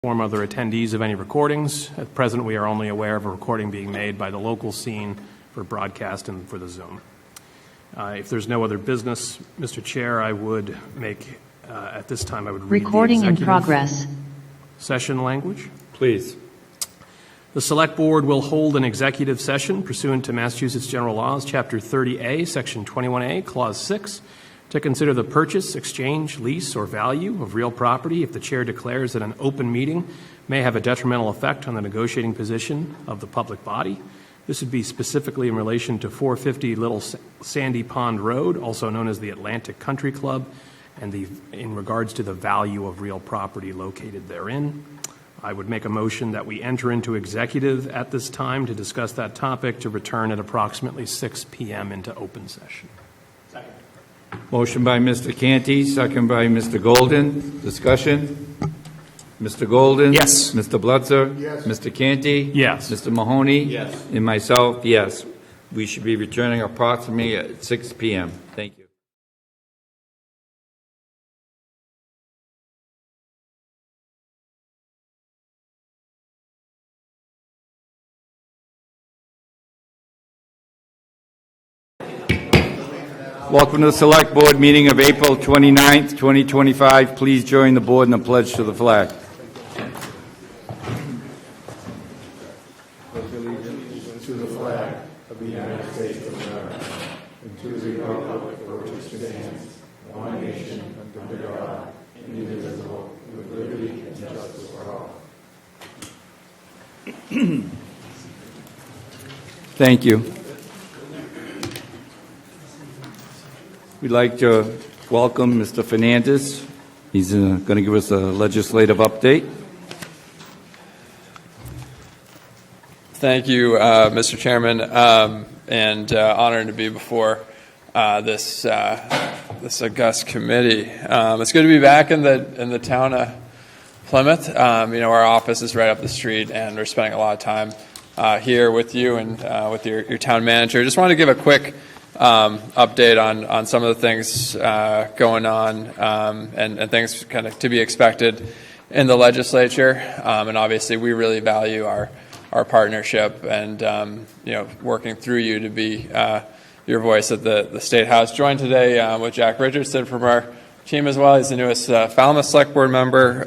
inform other attendees of any recordings. At present, we are only aware of a recording being made by the local scene for broadcast and for the Zoom. If there's no other business, Mr. Chair, I would make, at this time, I would read recording in progress session language. Please. The Select Board will hold an executive session pursuant to Massachusetts General Laws, Chapter 30A, Section 21A, Clause 6, to consider the purchase, exchange, lease, or value of real property if the Chair declares that an open meeting may have a detrimental effect on the negotiating position of the public body. This would be specifically in relation to 450 Little Sandy Pond Road, also known as the Atlantic Country Club, and in regards to the value of real property located therein. I would make a motion that we enter into executive at this time to discuss that topic, to return at approximately 6 p.m. into open session. Second. Motion by Mr. Canty, second by Mr. Golden. Discussion? Mr. Golden? Yes. Mr. Blutzer? Yes. Mr. Canty? Yes. Mr. Mahoney? Yes. And myself, yes. We should be returning approximately at 6 p.m. Thank you. Welcome to the Select Board meeting of April 29th, 2025. Please join the board in the pledge to the flag. Pledge allegiance to the flag of the United States of America and to the republic for which it stands, one nation, under God, indivisible, with liberty and justice for all. Thank you. We'd like to welcome Mr. Fernandez. He's going to give us a legislative update. Thank you, Mr. Chairman, and honored to be before this august committee. It's good to be back in the town of Plymouth. Our office is right up the street, and we're spending a lot of time here with you and with your town manager. Just wanted to give a quick update on some of the things going on and things kind of to be expected in the legislature. And obviously, we really value our partnership and working through you to be your voice at the State House. Joined today with Jack Richardson from our team as well. He's the newest Falmouth Select Board member,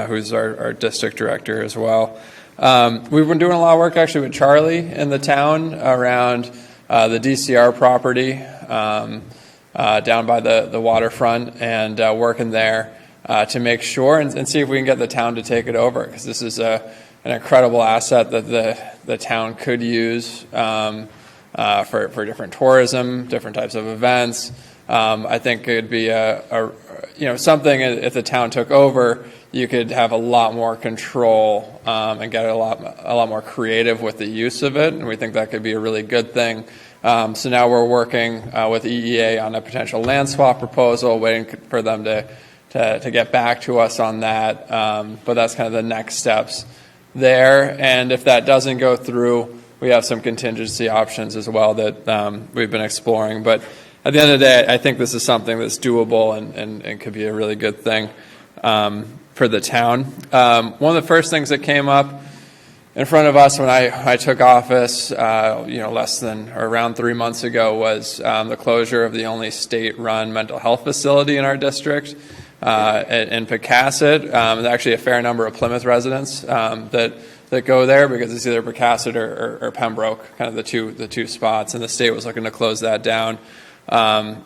who's our district director as well. We've been doing a lot of work actually with Charlie in the town around the DCR property down by the waterfront, and working there to make sure and see if we can get the town to take it over, because this is an incredible asset that the town could use for different tourism, different types of events. I think it would be something if the town took over, you could have a lot more control and get a lot more creative with the use of it, and we think that could be a really good thing. So now we're working with EEA on a potential land swap proposal, waiting for them to get back to us on that. But that's kind of the next steps there. And if that doesn't go through, we have some contingency options as well that we've been exploring. But at the end of the day, I think this is something that's doable and could be a really good thing for the town. One of the first things that came up in front of us when I took office, less than or around 3 months ago, was the closure of the only state-run mental health facility in our district in Pecasset. There's actually a fair number of Plymouth residents that go there because it's either Pecasset or Pembroke, kind of the two spots, and the state was looking to close that down.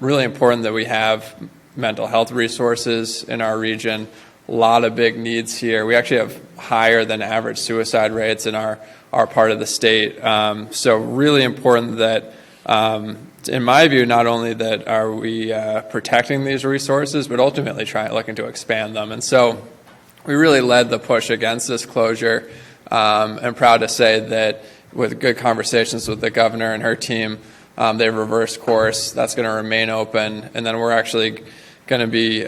Really important that we have mental health resources in our region. A lot of big needs here. We actually have higher than average suicide rates in our part of the state. So really important that, in my view, not only that are we protecting these resources, but ultimately looking to expand them. And so we really led the push against this closure. I'm proud to say that with good conversations with the governor and her team, they've reversed course. That's going to remain open. And then we're actually going to be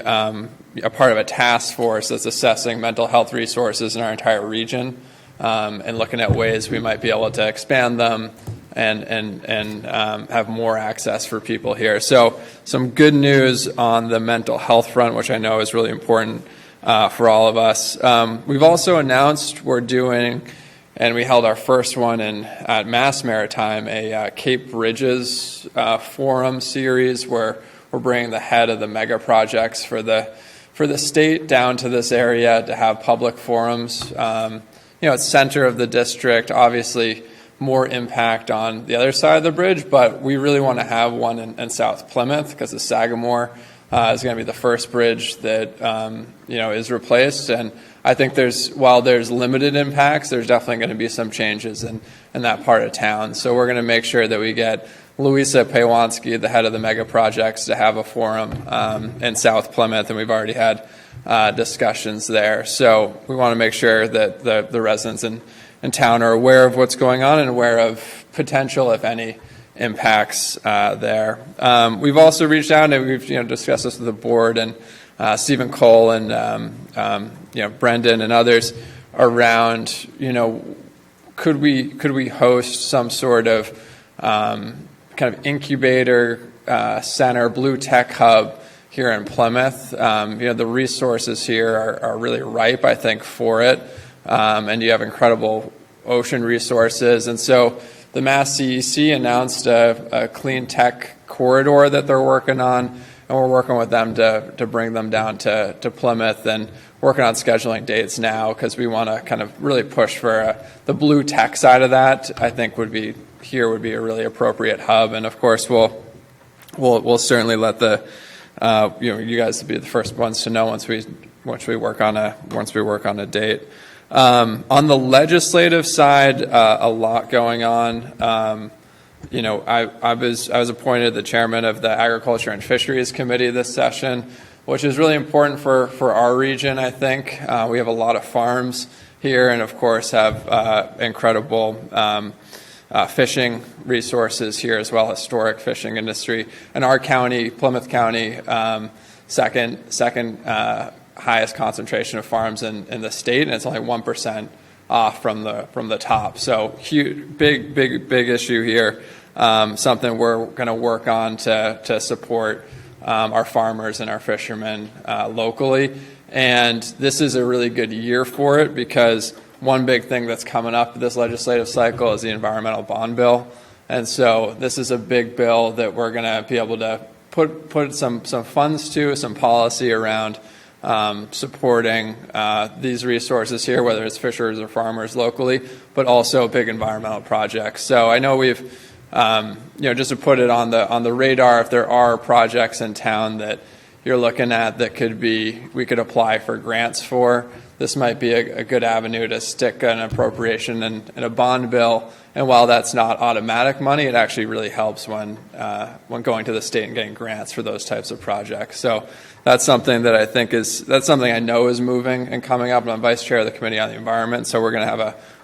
a part of a task force that's assessing mental health resources in our entire region and looking at ways we might be able to expand them and have more access for people here. So some good news on the mental health front, which I know is really important for all of us. We've also announced we're doing, and we held our first one at Mass Maritime, a Cape Bridges forum series where we're bringing the head of the mega projects for the state down to this area to have public forums. It's center of the district, obviously more impact on the other side of the bridge, but we really want to have one in South Plymouth because the Sagamore is going to be the first bridge that is replaced. And I think while there's limited impacts, there's definitely going to be some changes in that part of town. So we're going to make sure that we get Louisa Paywansky, the head of the mega projects, to have a forum in South Plymouth, and we've already had discussions there. So we want to make sure that the residents in town are aware of what's going on and aware of potential, if any, impacts there. We've also reached out and we've discussed this with the board and Stephen Cole and Brendan and others around could we host some sort of kind of incubator center, blue tech hub here in Plymouth. The resources here are really ripe, I think, for it. And you have incredible ocean resources. And so the Mass CEC announced a clean tech corridor that they're working on, and we're working with them to bring them down to Plymouth and working on scheduling dates now because we want to kind of really push for the blue tech side of that. I think would be a really appropriate hub, and of course we'll certainly let you guys be the first ones to know once we work on a date. On the legislative side, a lot going on. I was appointed the chairman of the Agriculture and Fisheries Committee this session, which is really important for our region, I think. We have a lot of farms here and, of course, have incredible fishing resources here as well, historic fishing industry. And our county, Plymouth County, second highest concentration of farms in the state, and it's only 1% off from the top. So huge, big issue here. Something we're going to work on to support our farmers and our fishermen locally. And this is a really good year for it because one big thing that's coming up this legislative cycle is the environmental bond bill. And so this is a big bill that we're going to be able to put some funds to, some policy around supporting these resources here, whether it's fishers or farmers locally, but also big environmental projects. So I know we've, just to put it on the radar, if there are projects in town that you're looking at that we could apply for grants for, this might be a good avenue to stick an appropriation in a bond bill. And while that's not automatic money, it actually really helps when going to the state and getting grants for those types of projects. So that's something that I think that's something I know is moving and coming up. And I'm vice chair of the Committee on the Environment, so we're going to have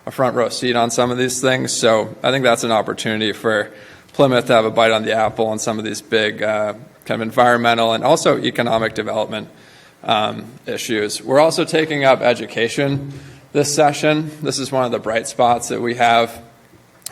a front row seat on some of these things. So I think that's an opportunity for Plymouth to have a bite on the apple on some of these big kind of environmental and also economic development issues. We're also taking up education this session. This is one of the bright spots that we have.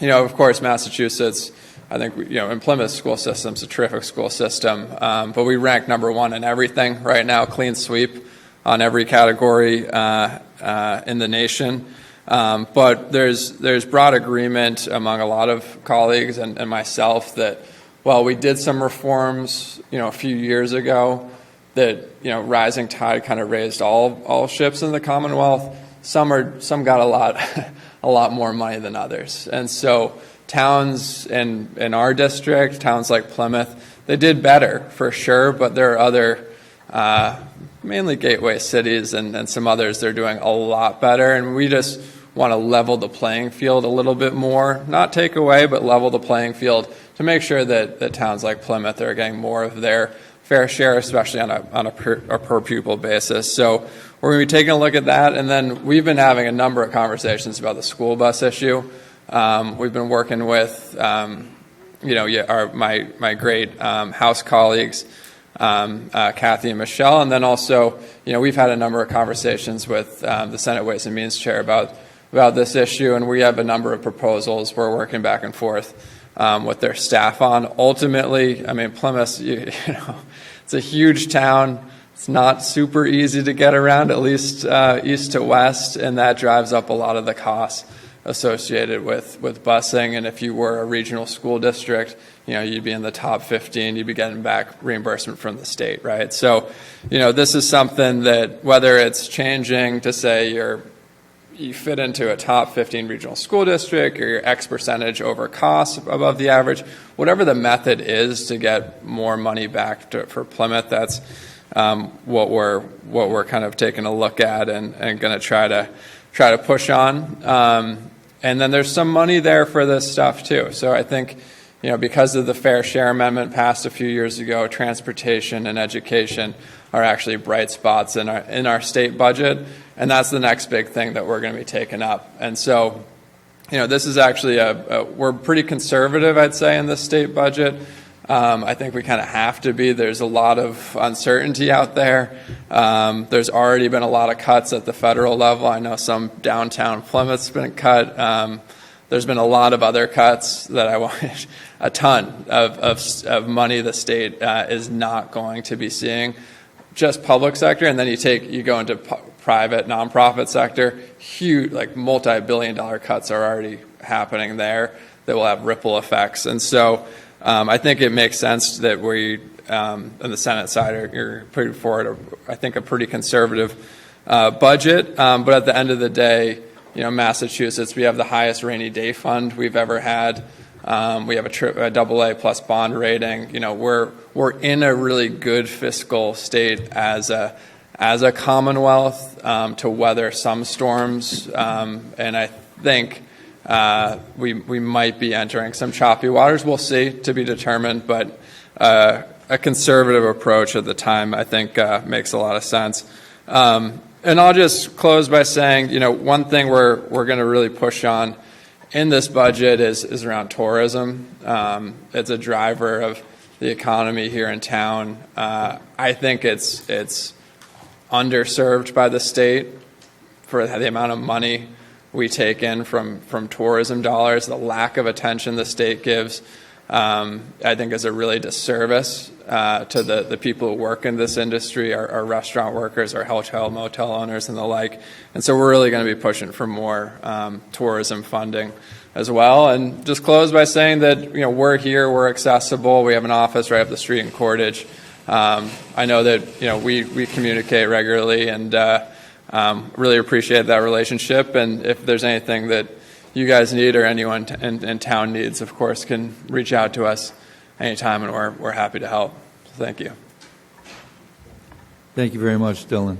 Of course, Massachusetts, I think, in Plymouth school system's a terrific school system, but we rank number one in everything right now, clean sweep on every category in the nation. But there's broad agreement among a lot of colleagues and myself that while we did some reforms, a few years ago, that rising tide kind of raised all ships in the Commonwealth. Some got a lot more money than others, and so towns in our district, towns like Plymouth, they did better for sure. But there are other, mainly gateway cities and some others, they're doing a lot better, and we just want to level the playing field a little bit more, not take away, but level the playing field to make sure that towns like Plymouth are getting more of their fair share, especially on a per pupil basis. So we're going to be taking a look at that, and then we've been having a number of conversations about the school bus issue. We've been working with, my great House colleagues, Kathy and Michelle, and then also, we've had a number of conversations with the Senate Ways and Means Chair about this issue, and we have a number of proposals we're working back and forth with their staff on. Ultimately, Plymouth, it's a huge town. it's not super easy to get around, at least east to west, and that drives up a lot of the costs associated with busing. And if you were a regional school district, you'd be in the top 15, you'd be getting back reimbursement from the state, right? So, this is something that, whether it's changing to say you fit into a top 15 regional school district, or your X percentage over costs above the average, whatever the method is to get more money back for Plymouth, that's what we're kind of taking a look at and going to try to push on. And then there's some money there for this stuff too. So I think, because of the Fair Share Amendment passed a few years ago, transportation and education are actually bright spots in our state budget, and that's the next big thing that we're going to be taking up. And so, this is actually we're pretty conservative, I'd say, in this state budget. I think we kind of have to be. There's a lot of uncertainty out there. There's already been a lot of cuts at the federal level. I know some downtown Plymouth's been cut. There's been a lot of other cuts that I want. A ton of money the state is not going to be seeing. Just public sector, and then you go into private nonprofit sector. Huge, like multi-billion-dollar cuts are already happening there that will have ripple effects. And so, I think it makes sense that we, on the Senate side, are putting forward, I think, a pretty conservative budget. But at the end of the day, Massachusetts, we have the highest rainy day fund we've ever had. We have a AA plus bond rating. We're in a really good fiscal state as a Commonwealth to weather some storms, and I think we might be entering some choppy waters. We'll see, to be determined, but a conservative approach at the time, I think, makes a lot of sense. And I'll just close by saying, one thing we're going to really push on in this budget is around tourism. It's a driver of the economy here in town. I think it's underserved by the state for the amount of money we take in from tourism dollars. The lack of attention the state gives, I think, is a really disservice to the people who work in this industry, our restaurant workers, our hotel, motel owners, and the like. And so we're really going to be pushing for more tourism funding as well. And just close by saying that, we're here, we're accessible. We have an office right up the street in Cordage. I know that, we communicate regularly, and really appreciate that relationship. And if there's anything that you guys need or anyone in town needs, of course, can reach out to us anytime, and we're happy to help. Thank you. Thank you very much, Dylan.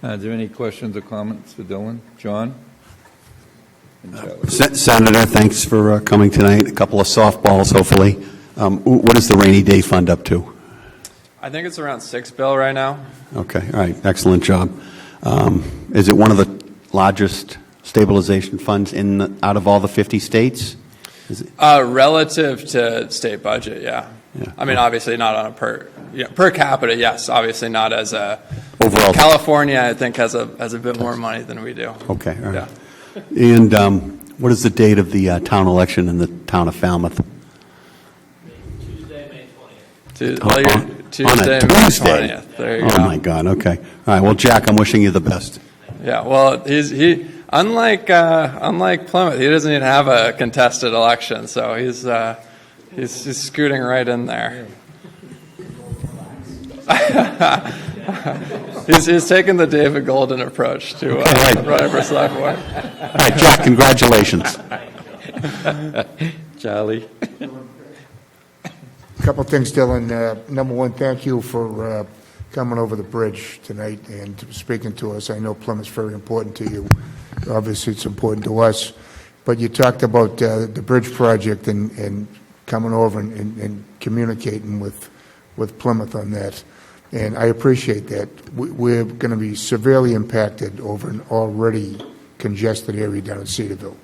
Is there any questions or comments for Dylan? John? Senator, thanks for coming tonight. A couple of softballs, hopefully. What is the rainy day fund up to? I think it's around $6 billion right now. Okay, all right, excellent job. Is it one of the largest stabilization funds out of all the 50 states? Is it? Relative to state budget, yeah. I mean, obviously not on a per capita, yes. Obviously not as a overall. California, I think, has a bit more money than we do. Okay, all right. Yeah. And what is the date of the town election in the town of Falmouth? Tuesday, May 20th. Tuesday, on a Tuesday. May 20th. There you go. Oh my God. Okay. All right. Well, Jack, I'm wishing you the best. Yeah. Well, he unlike Plymouth, he doesn't even have a contested election, so he's scooting right in there. He's taking the David Golden approach to running for select board. All right, Jack. Congratulations. Charlie? A couple of things, Dylan. Number one, thank you for coming over the bridge tonight and speaking to us. I know Plymouth's very important to you. Obviously, it's important to us. But you talked about the bridge project and coming over and communicating with Plymouth on that. And I appreciate that. We're going to be severely impacted over an already congested area down in Cedarville.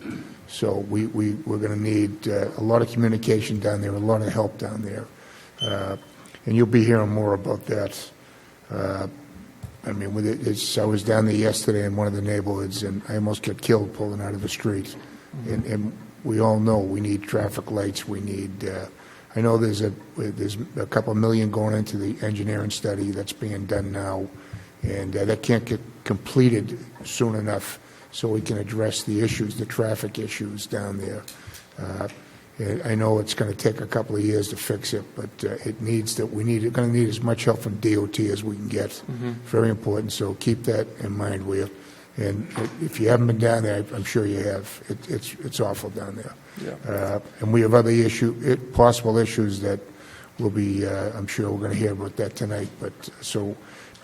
So we're going to need a lot of communication down there, a lot of help down there. And you'll be hearing more about that. I mean, I was down there yesterday in one of the neighborhoods, and I almost got killed pulling out of the street. And we all know we need traffic lights. We need I know there's a couple million going into the engineering study that's being done now, and that can't get completed soon enough so we can address the issues, the traffic issues down there. And I know it's going to take a couple of years to fix it, but we're going to need as much help from DOT as we can get. Very important, so keep that in mind, Will. And if you haven't been down there, I'm sure you have. It's awful down there. Yeah. And we have other possible issues that will be, I'm sure we're going to hear about that tonight. But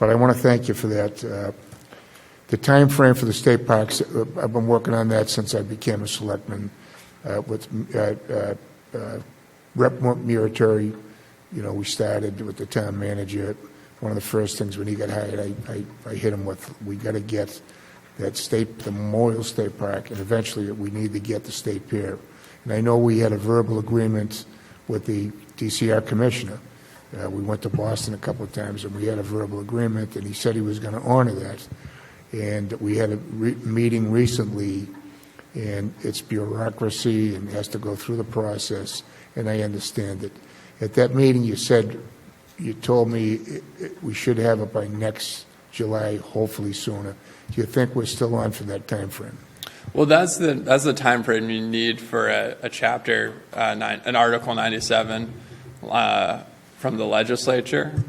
I want to thank you for that. The time frame for the state parks, I've been working on that since I became a selectman with Rep. Muratori. We started with the town manager. One of the first things when he got hired, I hit him with, we got to get the Memorial State Park, and eventually we need to get the state pier. And I know we had a verbal agreement with the DCR commissioner. We went to Boston a couple of times, and we had a verbal agreement, and he said he was going to honor that. And we had a meeting recently, and it's bureaucracy and has to go through the process, and I understand it. At that meeting, you told me we should have it by next July, hopefully sooner. Do you think we're still on for that time frame? Well, that's the time frame you need for a chapter, an Article 97 from the legislature,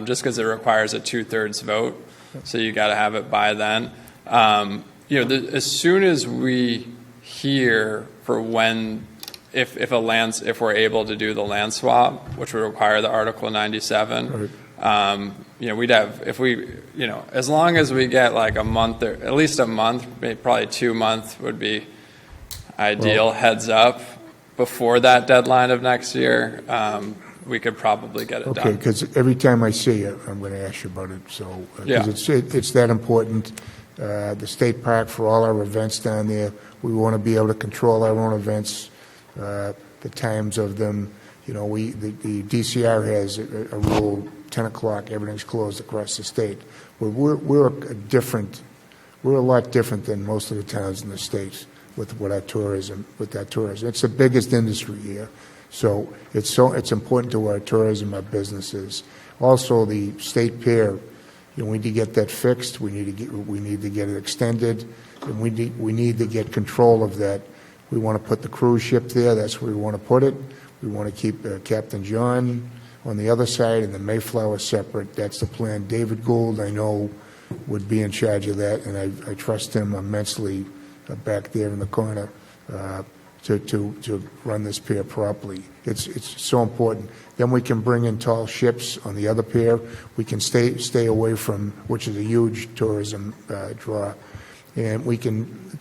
just because it requires a 2/3 vote. So you got to have it by then. As soon as we hear for when, if we're able to do the land swap, which would require the Article 97. Right. We'd have, as long as we get like a month, or at least a month, maybe probably 2 months would be ideal. Well, heads up before that deadline of next year, we could probably get it done. Okay, because every time I see you, I'm going to ask you about it. So, Yeah. it's that important. The state park, for all our events down there, we want to be able to control our own events, the times of them. The DCR has a rule, 10 o'clock, everything's closed across the state. We're a lot different than most of the towns in the state with our tourism. It's the biggest industry here. So it's important to our tourism, our businesses. Also, the state pier, we need to get that fixed. We need to get it extended, and we need to get control of that. We want to put the cruise ship there. That's where we want to put it. We want to keep Captain John on the other side and the Mayflower separate. That's the plan. David Gould, I know, would be in charge of that, and I trust him immensely back there in the corner to run this pier properly. It's so important. Then we can bring in tall ships on the other pier. We can stay away from, which is a huge tourism draw, and we can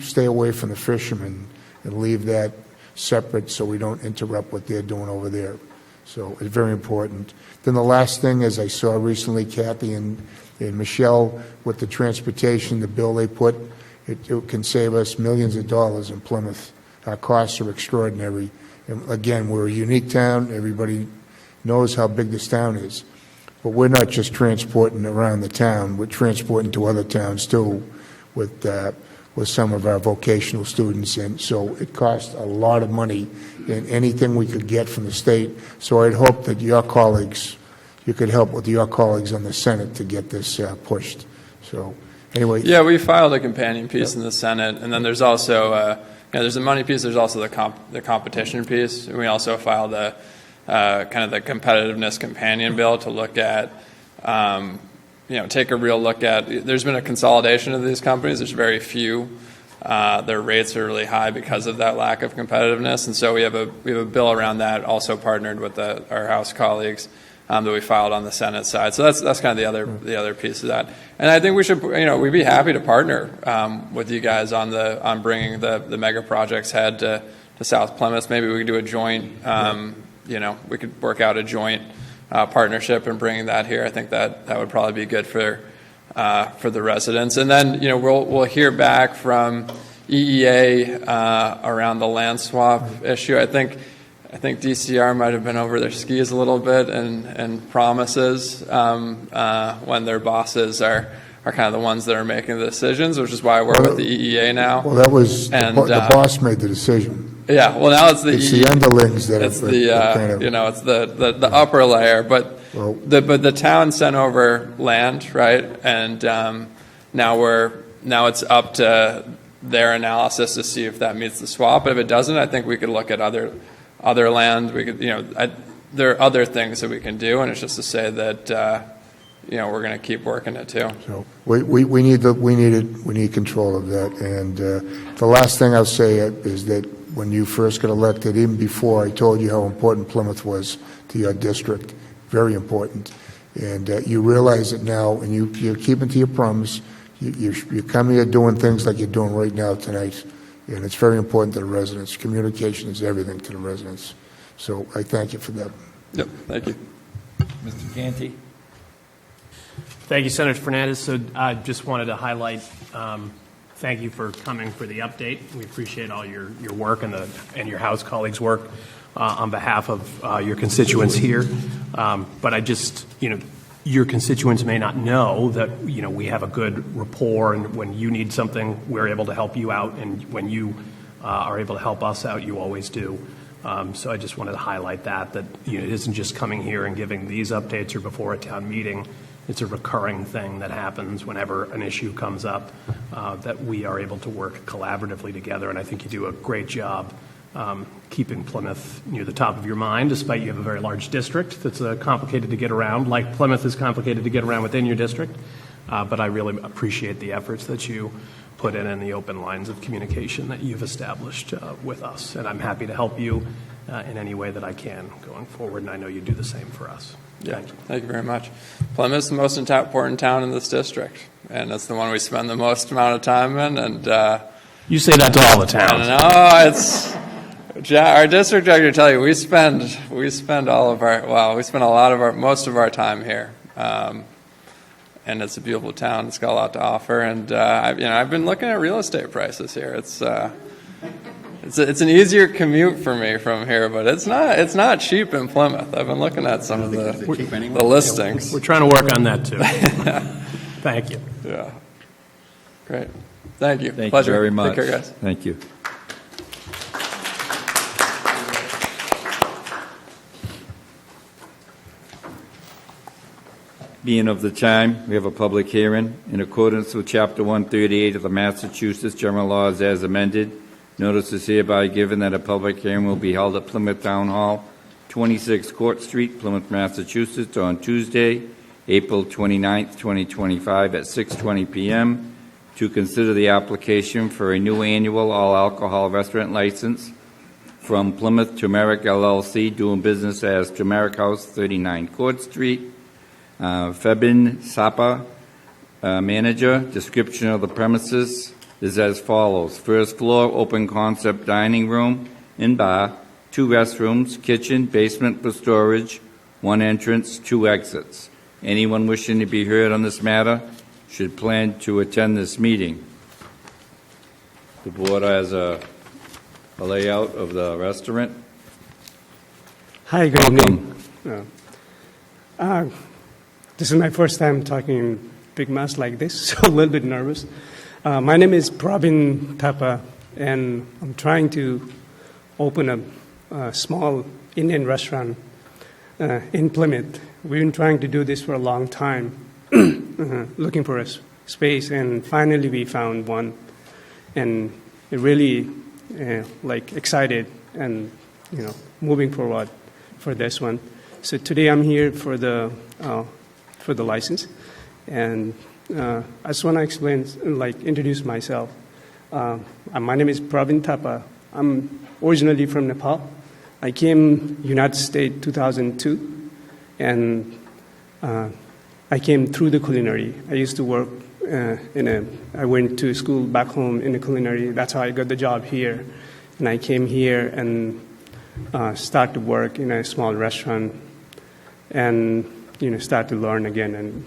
stay away from the fishermen and leave that separate so we don't interrupt what they're doing over there. So it's very important. Then the last thing is I saw recently Kathy and Michelle with the transportation, the bill they put, it can save us millions of dollars in Plymouth. Our costs are extraordinary. And again, we're a unique town. Everybody knows how big this town is. But we're not just transporting around the town. We're transporting to other towns too with some of our vocational students. And so it costs a lot of money in anything we could get from the state. So I'd hope that you could help with your colleagues on the Senate to get this pushed. So anyway. Yeah, we filed a companion piece in the Senate, and then there's also there's a money piece. There's also the competition piece, and we also filed a kind of the competitiveness companion bill to look at, take a real look at. There's been a consolidation of these companies. There's very few. Their rates are really high because of that lack of competitiveness, and so we have a bill around that. Also partnered with our House colleagues. That we filed on the Senate side, so that's kind of the other piece of that. And I think we should, we'd be happy to partner with you guys on bringing the mega projects head to South Plymouth. Maybe we could do a joint, we could work out a joint partnership and bringing that here. I think that would probably be good for the residents. And then we'll hear back from EEA around the land swap issue. I think DCR might have been over their skis a little bit and promises when their bosses are are kind of the ones that are making the decisions, which is why we're with the EEA now. Well, that was, And, the boss made the decision. Yeah, well, now it's the It's the underlings that it's are the kind of. it's the upper layer, but Well- the town sent over land, right? And now it's up to their analysis to see if that meets the swap. But if it doesn't, I think we could look at other land. We could there are other things that we can do, and it's just to say that we're going to keep working it too. So we need control of that. And the last thing I'll say is that when you first got elected, even before, I told you how important Plymouth was to your district, very important. And you realize it now, and you're keeping to your promise. You come here doing things like you're doing right now tonight, and it's very important to the residents. Communication is everything to the residents. So I thank you for that. Yep, thank you. Mr. Canty? Thank you, Senator Fernandez. So I just wanted to highlight, thank you for coming for the update. We appreciate all your work and your House colleagues' work on behalf of your constituents here. But I just, your constituents may not know that, we have a good rapport, and when you need something, we're able to help you out, and when you are able to help us out, you always do. So I just wanted to highlight that it isn't just coming here and giving these updates or before a town meeting. It's a recurring thing that happens whenever an issue comes up, that we are able to work collaboratively together. And I think you do a great job keeping Plymouth near the top of your mind, despite you have a very large district that's complicated to get around, like Plymouth is complicated to get around within your district. But I really appreciate the efforts that you put in and the open lines of communication that you've established with us. And I'm happy to help you in any way that I can going forward, and I know you do the same for us. Yeah, thank you very much. Plymouth is the most important town in this district, and it's the one we spend the most amount of time in. And you say that to all the towns. No, our district director tell you we spend all of our we spend most of our time here. And it's a beautiful town. It's got a lot to offer. And I've been looking at real estate prices here. It's an easier commute for me from here, but it's not cheap in Plymouth. I've been looking at some of the listings. We're trying to work on that too. Thank you. Yeah. Great. Thank you. Thank Pleasure. you very much. Take care, guys. Thank you. Being of the time, we have a public hearing. In accordance with Chapter 138 of the Massachusetts General Laws as amended, notice is hereby given that a public hearing will be held at Plymouth Town Hall, 26 Court Street, Plymouth, Massachusetts, on Tuesday, April 29th, 2025, at 6:20 p.m. to consider the application for a new annual all-alcohol restaurant license from Plymouth Turmeric LLC, doing business as Turmeric House, 39 Court Street. Febin Sapa, manager. Description of the premises is as follows. First floor, open concept dining room and bar, 2 restrooms, kitchen, basement for storage, 1 entrance, 2 exits. Anyone wishing to be heard on this matter should plan to attend this meeting. The board has a layout of the restaurant. Hi, good Welcome. evening. This is my first time talking in big mass like this, so a little bit nervous. My name is Pravin Thapa, and I'm trying to open a small Indian restaurant in Plymouth. We've been trying to do this for a long time, looking for a space, and finally we found one, and really excited and moving forward for this one. So today I'm here for the license, and I just want to explain, introduce myself. My name is Pravin Thapa. I'm originally from Nepal. I came United States 2002, and I came through the culinary. I used to work I went to school back home in the culinary. That's how I got the job here, and I came here and started to work in a small restaurant, and start to learn again.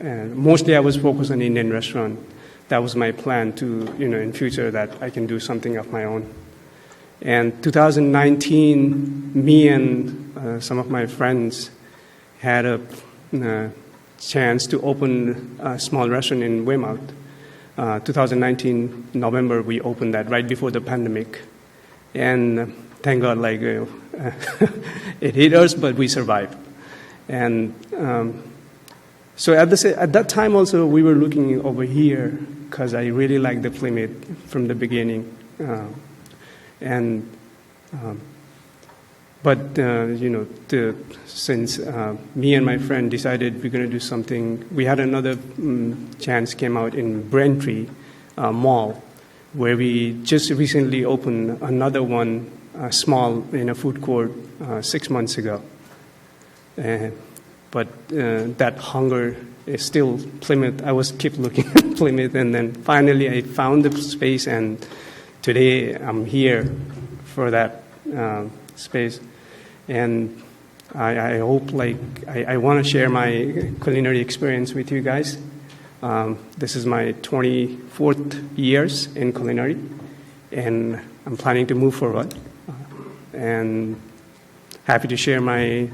And mostly I was focused on Indian restaurant. That was my plan to, in future that I can do something of my own. And 2019, me and some of my friends had a chance to open a small restaurant in Weymouth. 2019 November, we opened that right before the pandemic, and thank God, it hit us, but we survived. And so at that time also, we were looking over here because I really liked the Plymouth from the beginning, since me and my friend decided we're going to do something, we had another chance came out in Braintree Mall, where we just recently opened another one, small, in a food court 6 months ago. But that hunger is still Plymouth. I was keep looking at Plymouth, and then finally I found the space, and today I'm here for that space. And I hope, I want to share my culinary experience with you guys. This is my 24th years in culinary, and I'm planning to move forward. And happy to share my,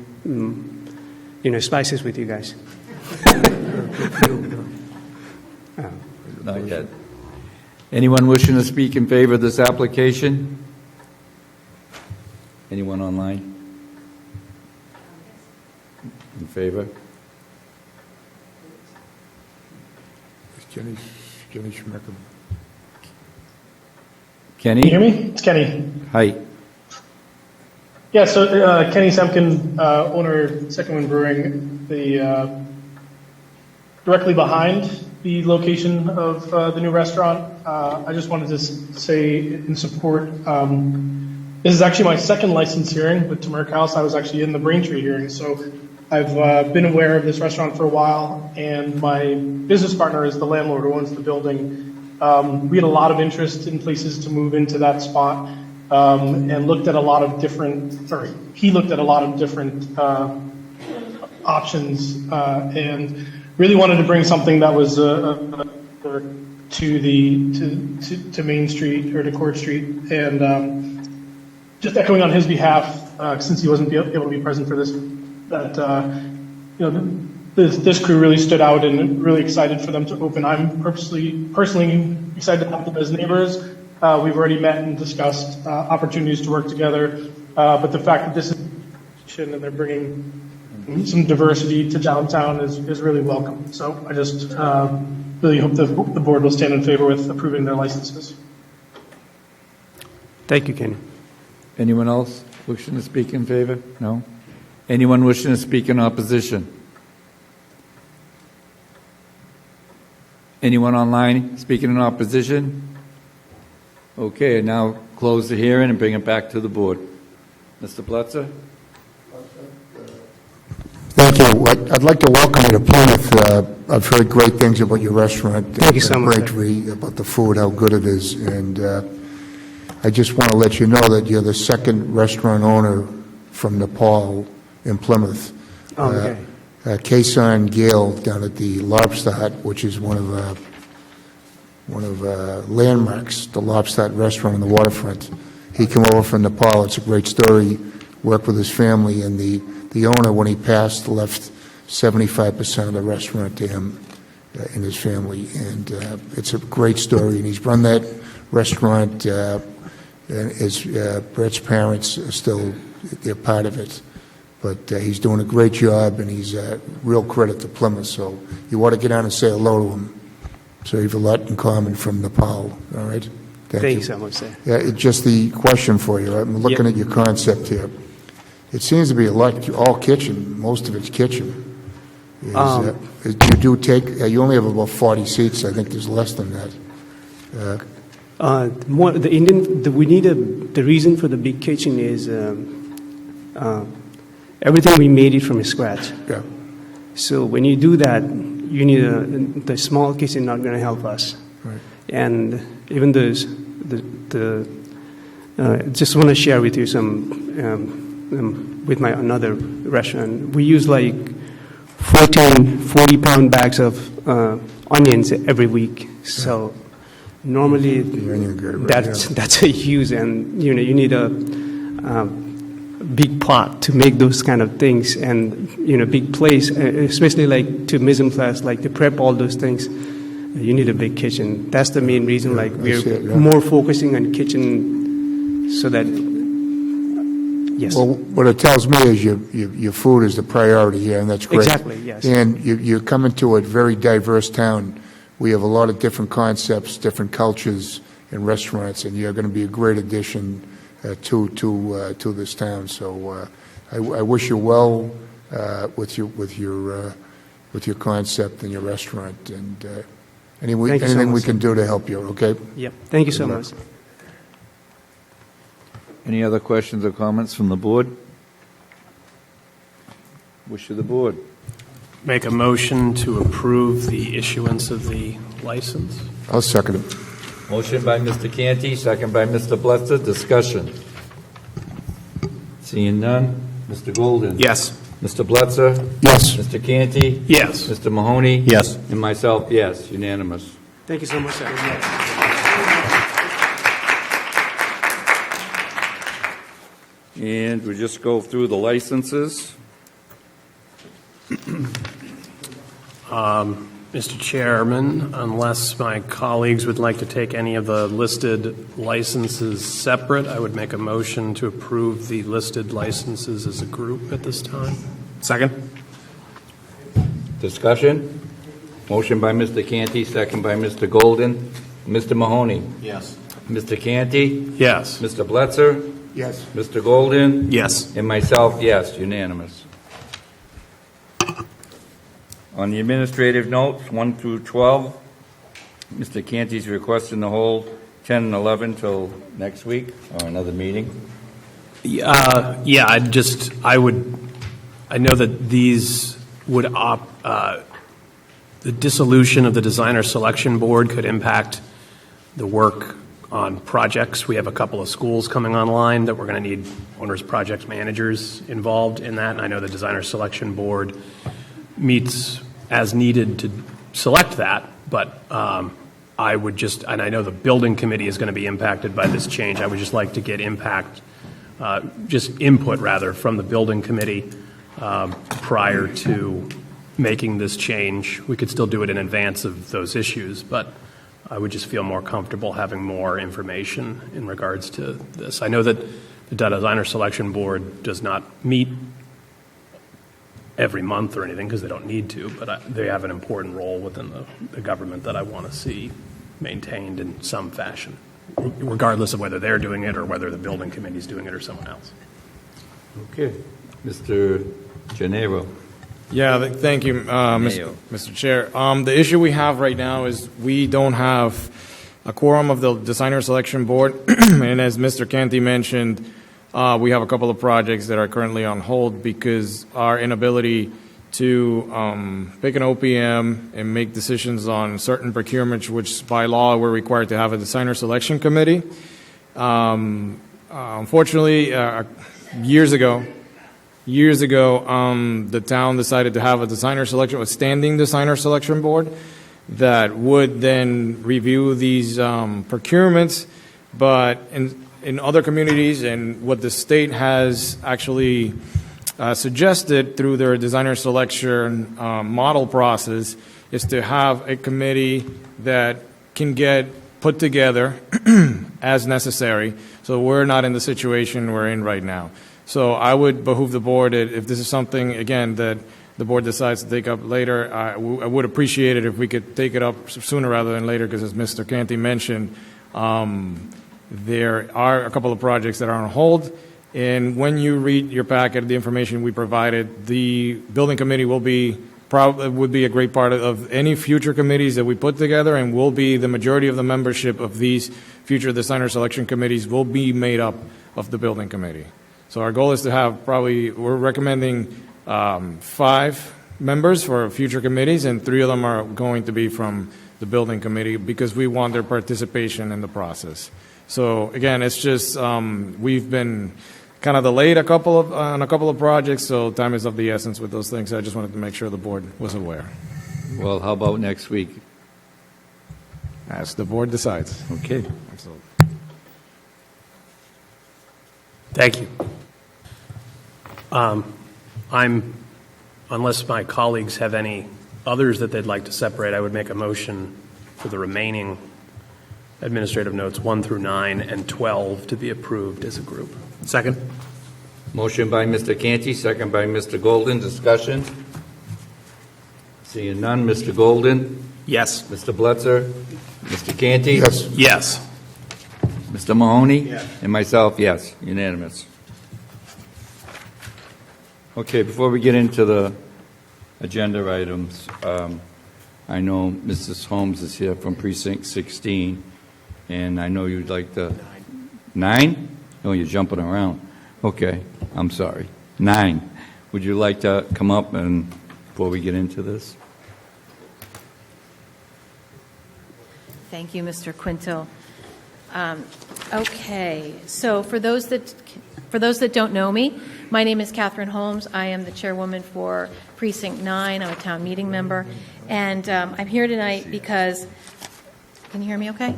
spices with you guys. Not yet. Anyone wishing to speak in favor of this application? Anyone online? In favor? Kenny Schmecker. Kenny? Can you hear me? It's Kenny. Hi. Yeah, so Kenny Semkin, owner Second Wind Brewing, directly behind the location of the new restaurant. I just wanted to say in support, this is actually my second license hearing with Turmeric House. I was actually in the Braintree hearing, so I've been aware of this restaurant for a while, and my business partner is the landlord who owns the building. We had a lot of interest in places to move into that spot, and looked at a lot of different, he looked at a lot of different options, and really wanted to bring something that was to Main Street or to Court Street, and just echoing on his behalf, since he wasn't able to be present for this, that this crew really stood out and really excited for them to open. I'm personally excited to have them as neighbors. We've already met and discussed opportunities to work together, but the fact that this is and they're bringing some diversity to downtown is really welcome. So I just really hope the board will stand in favor with approving their licenses. Thank you, Kenny. Anyone else wishing to speak in favor? No? Anyone wishing to speak in opposition? Anyone online speaking in opposition? Okay, now close the hearing and bring it back to the board. Mr. Blitzer? Thank you. I'd like to welcome you to Plymouth. I've heard great things about your restaurant. Thank you so much, sir. Braintree, about the food, how good it is. And I just want to let you know that you're the second restaurant owner from Nepal in Plymouth. Oh, okay. Kasan Gale down at the Lobster Hut, which is one of landmarks, the Lobster Hut restaurant on the waterfront. He came over from Nepal. It's a great story. Worked with his family, and the owner, when he passed, left 75% of the restaurant to him and his family. And it's a great story. And he's run that restaurant. Brett's parents are still, they're part of it. But he's doing a great job, and he's a real credit to Plymouth. So you want to get down and say hello to him. So you have a lot in common from Nepal. All right? Thank you so much, sir. Yeah, just the question for you. I'm looking at your concept here. It seems to be a lot, all kitchen. Most of it's kitchen. You only have about 40 seats. I think there's less than that. The reason for the big kitchen is everything we made it from scratch. Yeah. So when you do that, you need the small kitchen not going to help us. Right. And even just want to share with you some with my another restaurant. We use like 40-pound bags of onions every week. So normally that's a huge, and you need big pot to make those kind of things, and big place, especially like to mise en place, like to prep all those things. You need a big kitchen. That's the main reason. Like we're see it, yeah. more focusing on kitchen, so that yes. Well, what it tells me is your food is the priority here, and that's great. Exactly, yes. And you're coming to a very diverse town. We have a lot of different concepts, different cultures in restaurants, and you're going to be a great addition to this town. So I wish you well with your concept and your restaurant, and anything we can do to help you. Okay. Yep. Thank you so much. Any other questions or comments from the board? Wish of the board. Make a motion to approve the issuance of the license. I'll second it. Motion by Mr. Canty, second by Mr. Blitzer. Discussion. Seeing none. Mr. Golden? Yes. Mr. Blitzer? Yes. Mr. Canty? Yes. Mr. Mahoney? Yes. And myself, yes, unanimous. Thank you so much, sir. And we just go through the licenses. Mr. Chairman, unless my colleagues would like to take any of the listed licenses separate, I would make a motion to approve the listed licenses as a group at this time. Second. Discussion. Motion by Mr. Canty, second by Mr. Golden. Mr. Mahoney? Yes. Mr. Canty? Yes. Mr. Blitzer? Yes. Mr. Golden? Yes. And myself, yes, unanimous. On the administrative notes, 1 through 12, Mr. Canty's requesting to hold 10 and 11 till next week, or another meeting. I know that these would the dissolution of the designer selection board could impact the work on projects. We have a couple of schools coming online that we're going to need owners, project managers involved in that. And I know the designer selection board meets as needed to select that, but I would just, and I know the building committee is going to be impacted by this change. I would just like to get input rather from the building committee prior to making this change. We could still do it in advance of those issues, but I would just feel more comfortable having more information in regards to this. I know that the designer selection board does not meet every month or anything because they don't need to, but they have an important role within the government that I want to see maintained in some fashion, regardless of whether they're doing it or whether the building committee is doing it or someone else. Okay. Mr. Gennaro. Yeah, thank you, Mr. Chair. The issue we have right now is we don't have a quorum of the designer selection board, and as Mr. Canty mentioned, we have a couple of projects that are currently on hold because our inability to pick an OPM and make decisions on certain procurements, which by law we're required to have a designer selection committee. Unfortunately, years ago, the town decided to have a standing designer selection board that would then review these procurements, but in other communities, and what the state has actually suggested through their designer selection model process is to have a committee that can get put together as necessary. So we're not in the situation we're in right now. So I would behoove the board, if this is something, again, that the board decides to take up later, I would appreciate it if we could take it up sooner rather than later, because as Mr. Canty mentioned, there are a couple of projects that are on hold. And when you read your packet, the information we provided, the building committee would be a great part of any future committees that we put together, and will be the majority of the membership of these future designer selection committees will be made up of the building committee. So our goal is to have we're recommending 5 members for future committees, and 3 of them are going to be from the building committee because we want their participation in the process. So again, it's just we've been kind of delayed on a couple of projects, so time is of the essence with those things. I just wanted to make sure the board was aware. Well, how about next week? As the board decides. Okay. Absolutely. Thank you. Unless my colleagues have any others that they'd like to separate, I would make a motion for the remaining administrative notes 1 through 9 and 12 to be approved as a group. Second. Motion by Mr. Canty, second by Mr. Golden. Discussion? Seeing none. Mr. Golden? Yes. Mr. Blitzer? Mr. Canty? Yes. Yes. Mr. Mahoney? Yes. And myself, yes. Unanimous. Okay, before we get into the agenda items, I know Mrs. Holmes is here from Precinct 16, and I know you'd like to... 9? Oh, you're jumping around. Okay, I'm sorry. 9. Would you like to come up and before we get into this? Thank you, Mr. Quinto. Okay, so for those that don't know me, my name is Catherine Holmes. I am the chairwoman for Precinct 9. I'm a town meeting member, and I'm here tonight because. Can you hear me? Okay.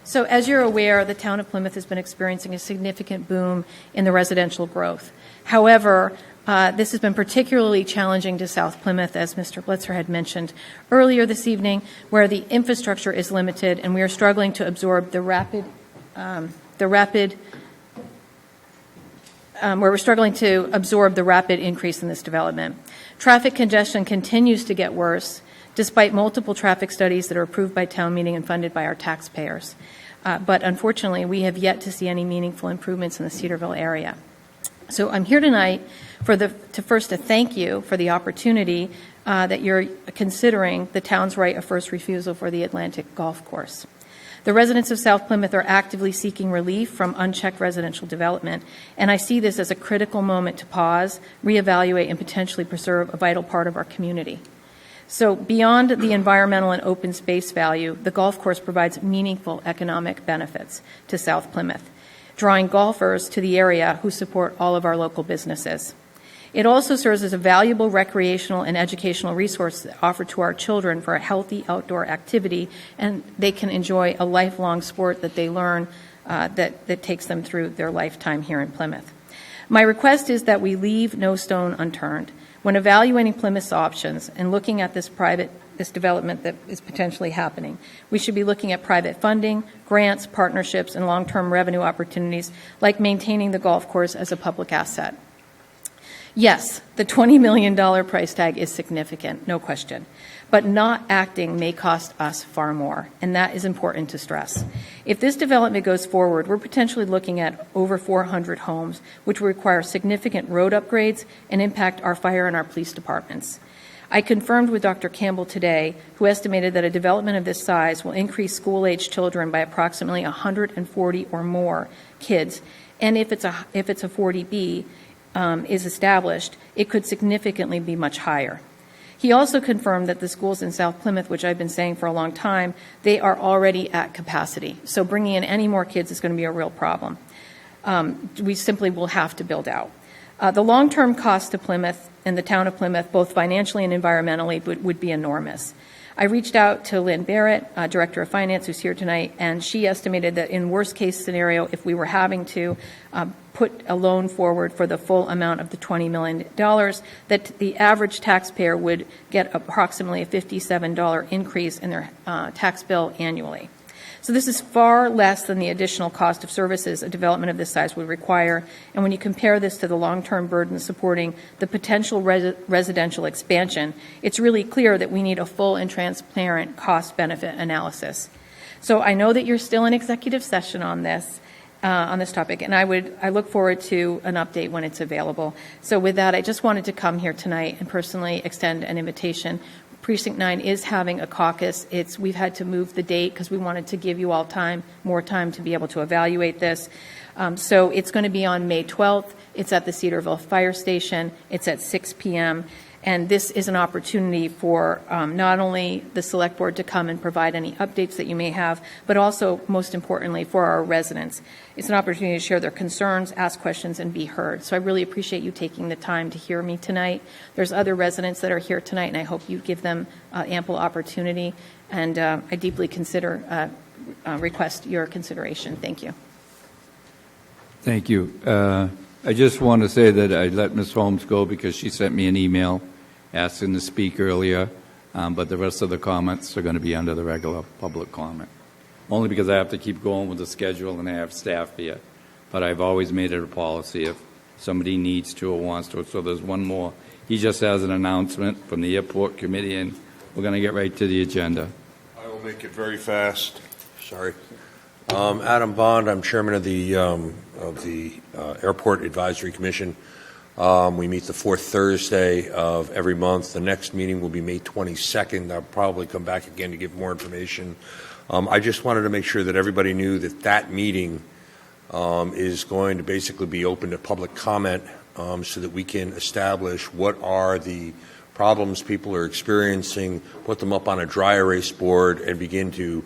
So, as you're aware, the town of Plymouth has been experiencing a significant boom in the residential growth. However, this has been particularly challenging to South Plymouth, as Mr. Blitzer had mentioned earlier this evening, where the infrastructure is limited and we are struggling to absorb where we're struggling to absorb the rapid increase in this development. Traffic congestion continues to get worse, despite multiple traffic studies that are approved by town meeting and funded by our taxpayers. But unfortunately, we have yet to see any meaningful improvements in the Cedarville area. So I'm here tonight to thank you for the opportunity that you're considering the town's right of first refusal for the Atlantic Golf Course. The residents of South Plymouth are actively seeking relief from unchecked residential development, and I see this as a critical moment to pause, reevaluate, and potentially preserve a vital part of our community. So beyond the environmental and open space value, the golf course provides meaningful economic benefits to South Plymouth, drawing golfers to the area who support all of our local businesses. It also serves as a valuable recreational and educational resource offered to our children for a healthy outdoor activity, and they can enjoy a lifelong sport that they learn that takes them through their lifetime here in Plymouth. My request is that we leave no stone unturned. When evaluating Plymouth's options and looking at this development that is potentially happening, we should be looking at private funding, grants, partnerships, and long-term revenue opportunities like maintaining the golf course as a public asset. Yes, the $20 million price tag is significant, no question, but not acting may cost us far more, and that is important to stress. If this development goes forward, we're potentially looking at over 400 homes, which will require significant road upgrades and impact our fire and our police departments. I confirmed with Dr. Campbell today, who estimated that a development of this size will increase school-age children by approximately 140 or more kids, and if it's a 40B, is established, it could significantly be much higher. He also confirmed that the schools in South Plymouth, which I've been saying for a long time, they are already at capacity. So bringing in any more kids is going to be a real problem. We simply will have to build out. The long-term cost to Plymouth and the town of Plymouth, both financially and environmentally, would be enormous. I reached out to Lynn Barrett, Director of Finance, who's here tonight, and she estimated that in worst-case scenario, if we were having to put a loan forward for the full amount of the $20 million, that the average taxpayer would get approximately a $57 increase in their tax bill annually. So this is far less than the additional cost of services a development of this size would require. And when you compare this to the long-term burden supporting the potential residential expansion, it's really clear that we need a full and transparent cost-benefit analysis. So I know that you're still in executive session on this topic, and I look forward to an update when it's available. So with that, I just wanted to come here tonight and personally extend an invitation. Precinct 9 is having a caucus. We've had to move the date because we wanted to give you all more time to be able to evaluate this. So it's going to be on May 12th. It's at the Cedarville Fire Station. It's at 6 p.m. And this is an opportunity for not only the Select Board to come and provide any updates that you may have, but also, most importantly, for our residents. It's an opportunity to share their concerns, ask questions, and be heard. So I really appreciate you taking the time to hear me tonight. There's other residents that are here tonight, and I hope you give them ample opportunity. And I deeply request your consideration. Thank you. Thank you. I just want to say that I let Ms. Holmes go because she sent me an email asking to speak earlier, but the rest of the comments are going to be under the regular public comment. Only because I have to keep going with the schedule and I have staff here. But I've always made it a policy if somebody needs to or wants to. So there's one more. He just has an announcement from the airport committee, and we're going to get right to the agenda. I will make it very fast. Sorry. Adam Bond, I'm chairman of the Airport Advisory Commission. We meet the fourth Thursday of every month. The next meeting will be May 22nd. I'll probably come back again to give more information. I just wanted to make sure that everybody knew that that meeting is going to basically be open to public comment so that we can establish what are the problems people are experiencing, put them up on a dry erase board, and begin to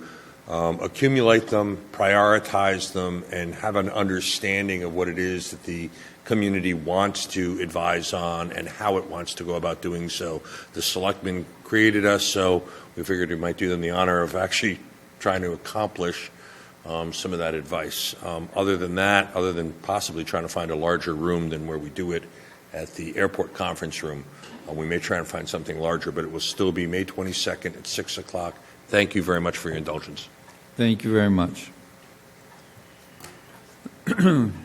accumulate them, prioritize them, and have an understanding of what it is that the community wants to advise on and how it wants to go about doing so. The selectmen created us, so we figured we might do them the honor of actually trying to accomplish some of that advice. Other than that, other than possibly trying to find a larger room than where we do it at the airport conference room, we may try and find something larger, but it will still be May 22nd at 6 o'clock. Thank you very much for your indulgence. Thank you very much.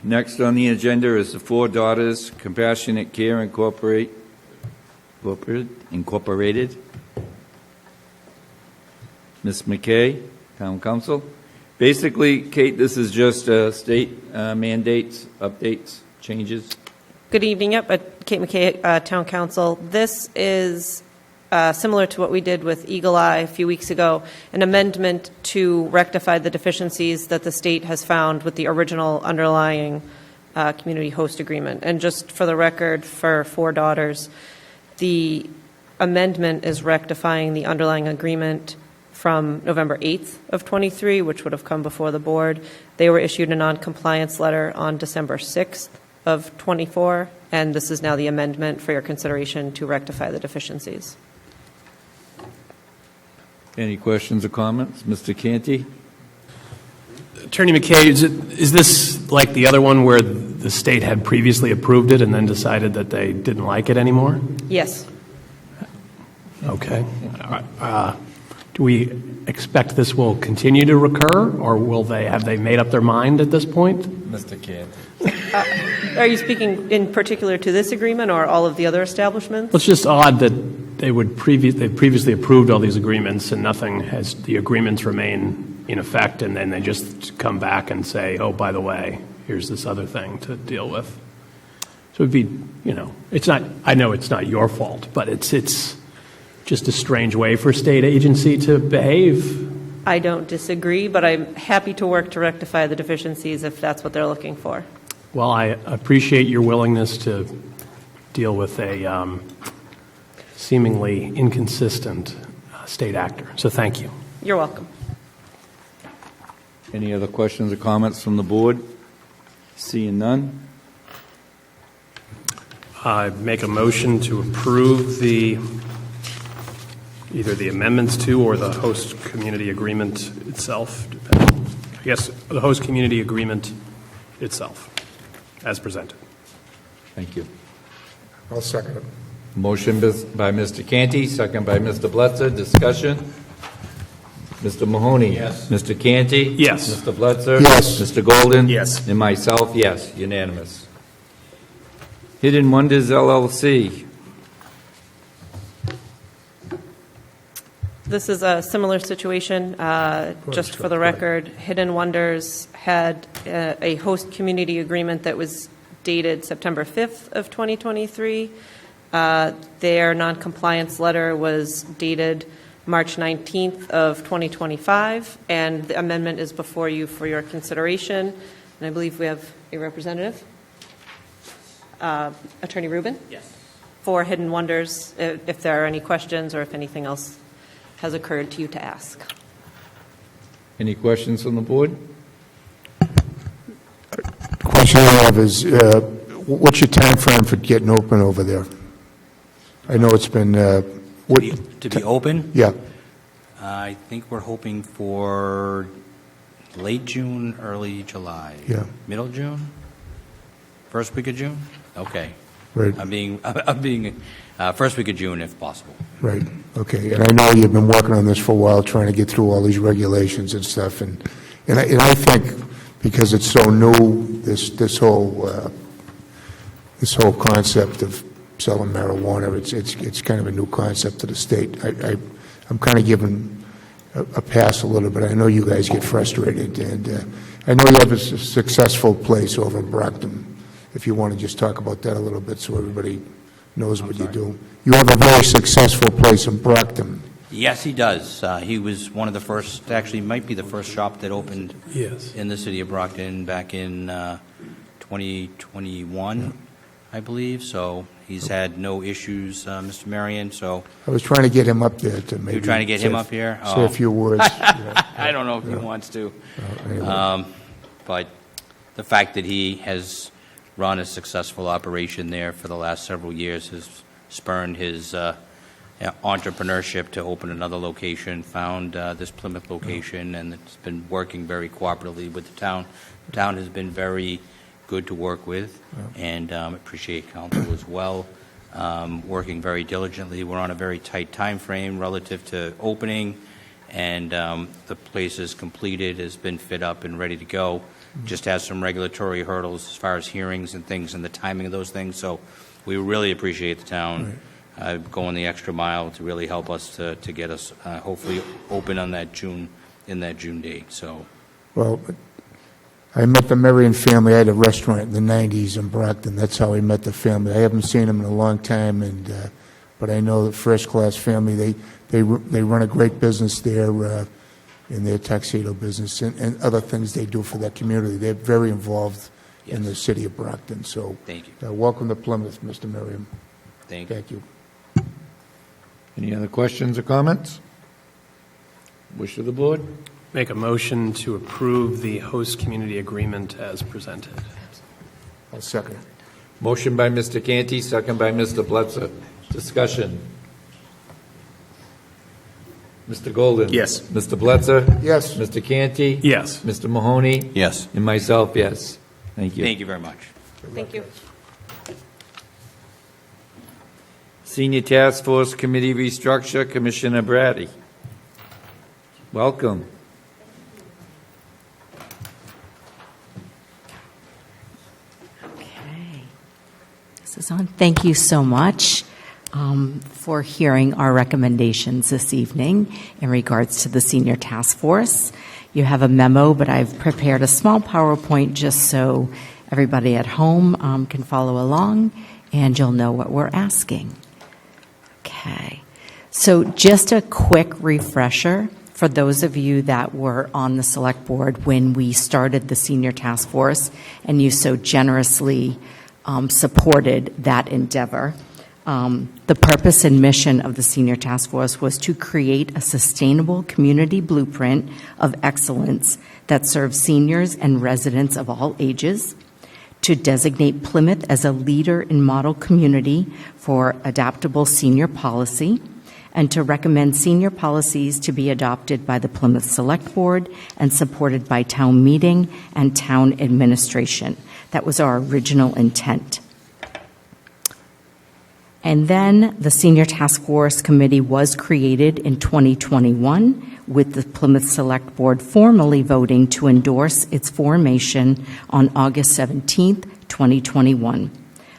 Next on the agenda is the Four Daughters Compassionate Care Incorporated. Ms. McKay, Town Council. Basically, Kate, this is just state mandates, updates, changes. Good evening. Yep, Kate McKay, Town Council. This is similar to what we did with Eagle Eye a few weeks ago, an amendment to rectify the deficiencies that the state has found with the original underlying community host agreement. And just for the record, for Four Daughters, the amendment is rectifying the underlying agreement from November 8th of 23, which would have come before the board. They were issued a non-compliance letter on December 6th of 24, and this is now the amendment for your consideration to rectify the deficiencies. Any questions or comments? Mr. Canty? Attorney McKay, is this like the other one where the state had previously approved it and then decided that they didn't like it anymore? Yes. Okay. Do we expect this will continue to recur, or have they made up their mind at this point? Mr. Canty. Are you speaking in particular to this agreement or all of the other establishments? Well, it's just odd that they previously approved all these agreements and the agreements remain in effect, and then they just come back and say, oh, by the way, here's this other thing to deal with. So it'd be, it's not, I know it's not your fault, but it's just a strange way for a state agency to behave. I don't disagree, but I'm happy to work to rectify the deficiencies if that's what they're looking for. Well, I appreciate your willingness to deal with a seemingly inconsistent state actor. So thank you. You're welcome. Any other questions or comments from the board? Seeing none. I make a motion to approve either the amendments to or the host community agreement itself. I guess the host community agreement itself, as presented. Thank you. I'll second it. Motion by Mr. Canty, second by Mr. Blitzer. Discussion? Mr. Mahoney? Yes. Mr. Canty? Yes. Mr. Blitzer? Yes. Mr. Golden? Yes. And myself, yes. Unanimous. Hidden Wonders LLC. This is a similar situation. Just for the record, Hidden Wonders had a host community agreement that was dated September 5th of 2023. Their noncompliance letter was dated March 19th of 2025, and the amendment is before you for your consideration. And I believe we have a representative. Attorney Rubin? Yes. For Hidden Wonders, if there are any questions or if anything else has occurred to you to ask. Any questions from the board? The question I have is, what's your time frame for getting open over there? I know it's been... To be open? Yeah. I think we're hoping for late June, early July. Yeah. Middle June? First week of June? Okay. Right. I'm being first week of June if possible. Right, okay. And I know you've been working on this for a while, trying to get through all these regulations and stuff, and I think because it's so new, this whole concept of selling marijuana, it's kind of a new concept to the state. I'm kind of giving a pass a little bit. I know you guys get frustrated, and I know you have a successful place over in Brockton. If you want to just talk about that a little bit so everybody knows what you do. You have a very successful place in Brockton. Yes, he does. He was one of the first, actually might be the first shop that opened in the city of Brockton back in 2021, I believe. So he's had no issues, Mr. Marion. So I was trying to get him up there to maybe... You're trying to get him up here? Say a few words. I don't know if he wants to. Anyway. But the fact that he has run a successful operation there for the last several years has spurned his entrepreneurship to open another location, found this Plymouth location, and it's been working very cooperatively with the town. The town has been very good to work with, and appreciate council as well, working very diligently. We're on a very tight time frame relative to opening, and the place is completed, has been fit up and ready to go. Just has some regulatory hurdles as far as hearings and things and the timing of those things. So we really appreciate the town going the extra mile to really help us to get us hopefully open on that June date. So, Well, I met the Marion family. I had a restaurant in the 90s in Brockton. That's how I met the family. I haven't seen them in a long time, but I know the first-class family. They run a great business there in their tuxedo business and other things they do for that community. They're very involved in the city of Brockton. So thank you. Welcome to Plymouth, Mr. Merriam. Thank you. Thank you. Any other questions or comments? Wish of the board? Make a motion to approve the host community agreement as presented. I'll second. Motion by Mr. Canty, second by Mr. Bletzer. Discussion. Mr. Golden? Yes. Mr. Bletzer? Yes. Mr. Canty? Yes. Mr. Mahoney? Yes. And myself, yes. Thank you. Thank you very much. Thank you. Senior Task Force Committee Restructure, Commissioner Brady. Welcome. Okay. This is on. Thank you so much for hearing our recommendations this evening in regards to the Senior Task Force. You have a memo, but I've prepared a small PowerPoint just so everybody at home can follow along and you'll know what we're asking. Okay. So just a quick refresher for those of you that were on the select board when we started the Senior Task Force and you so generously supported that endeavor. The purpose and mission of the Senior Task Force was to create a sustainable community blueprint of excellence that serves seniors and residents of all ages, to designate Plymouth as a leader in model community for adaptable senior policy, and to recommend senior policies to be adopted by the Plymouth Select Board and supported by town meeting and town administration. That was our original intent. And then the Senior Task Force Committee was created in 2021 with the Plymouth Select Board formally voting to endorse its formation on August 17th, 2021.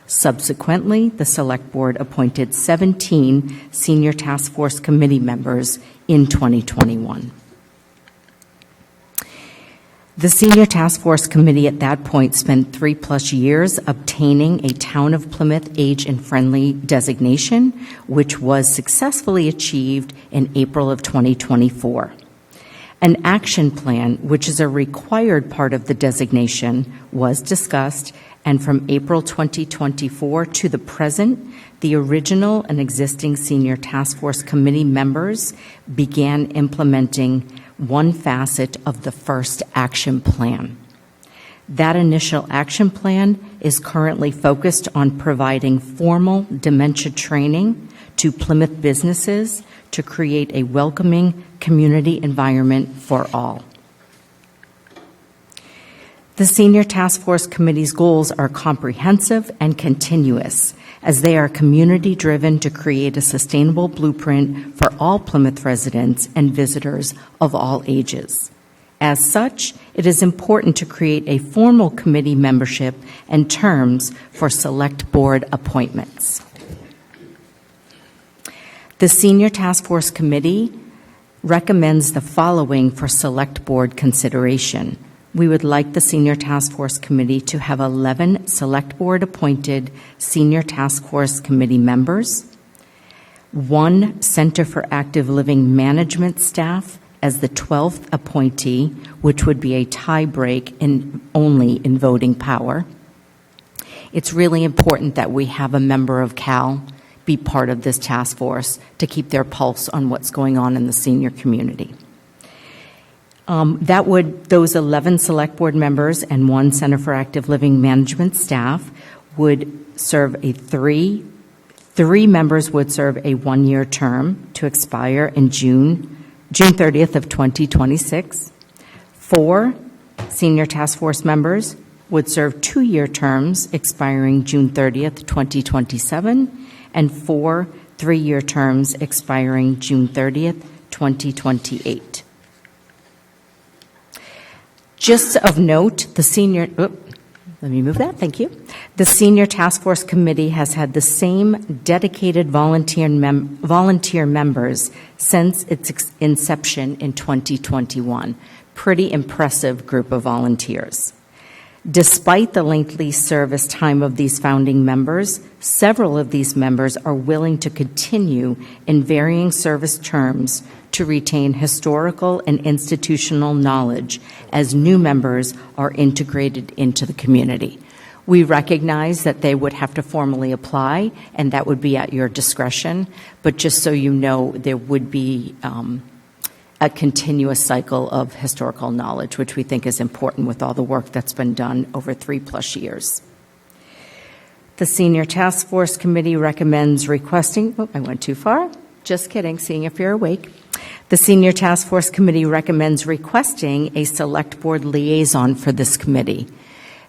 Subsequently, the Select Board appointed 17 Senior Task Force Committee members in 2021. The Senior Task Force Committee at that point spent 3+ years obtaining a Town of Plymouth Age and Friendly designation, which was successfully achieved in April of 2024. An action plan, which is a required part of the designation, was discussed, and from April 2024 to the present, the original and existing Senior Task Force Committee members began implementing one facet of the first action plan. That initial action plan is currently focused on providing formal dementia training to Plymouth businesses to create a welcoming community environment for all. The Senior Task Force Committee's goals are comprehensive and continuous, as they are community-driven to create a sustainable blueprint for all Plymouth residents and visitors of all ages. As such, it is important to create a formal committee membership and terms for select board appointments. The Senior Task Force Committee recommends the following for select board consideration. We would like the Senior Task Force Committee to have 11 select board appointed Senior Task Force Committee members, 1 Center for Active Living Management staff as the 12th appointee, which would be a tie break only in voting power. It's really important that we have a member of CAL be part of this task force to keep their pulse on what's going on in the senior community. Those 11 select board members and 1 Center for Active Living Management staff would serve three members would serve a 1-year term to expire in June 30th of 2026. 4 Senior Task Force members would serve 2-year terms expiring June 30th, 2027, and 4 3-year terms expiring June 30th, 2028. Just of note, the Senior Task Force Committee has had the same dedicated volunteer members since its inception in 2021. Pretty impressive group of volunteers. Despite the lengthy service time of these founding members, several of these members are willing to continue in varying service terms to retain historical and institutional knowledge as new members are integrated into the community. We recognize that they would have to formally apply, and that would be at your discretion, but just so you know, there would be a continuous cycle of historical knowledge, which we think is important with all the work that's been done over 3+ years. The Senior Task Force Committee recommends requesting, I went too far. Just kidding, seeing if you're awake. The Senior Task Force Committee recommends requesting a select board liaison for this committee.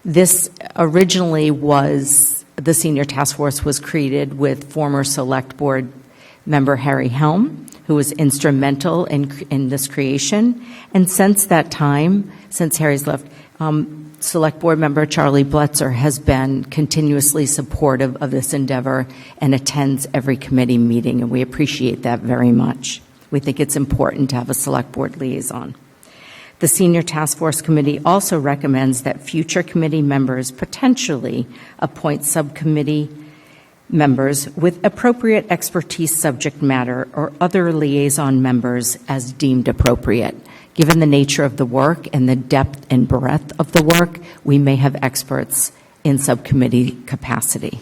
This originally was, the Senior Task Force was created with former select board member Harry Helm, who was instrumental in this creation. And since that time, since Harry's left, Select Board member Charlie Bletzer has been continuously supportive of this endeavor and attends every committee meeting, and we appreciate that very much. We think it's important to have a Select Board liaison. The Senior Task Force Committee also recommends that future committee members potentially appoint subcommittee members with appropriate expertise, subject matter, or other liaison members as deemed appropriate. Given the nature of the work and the depth and breadth of the work, we may have experts in subcommittee capacity.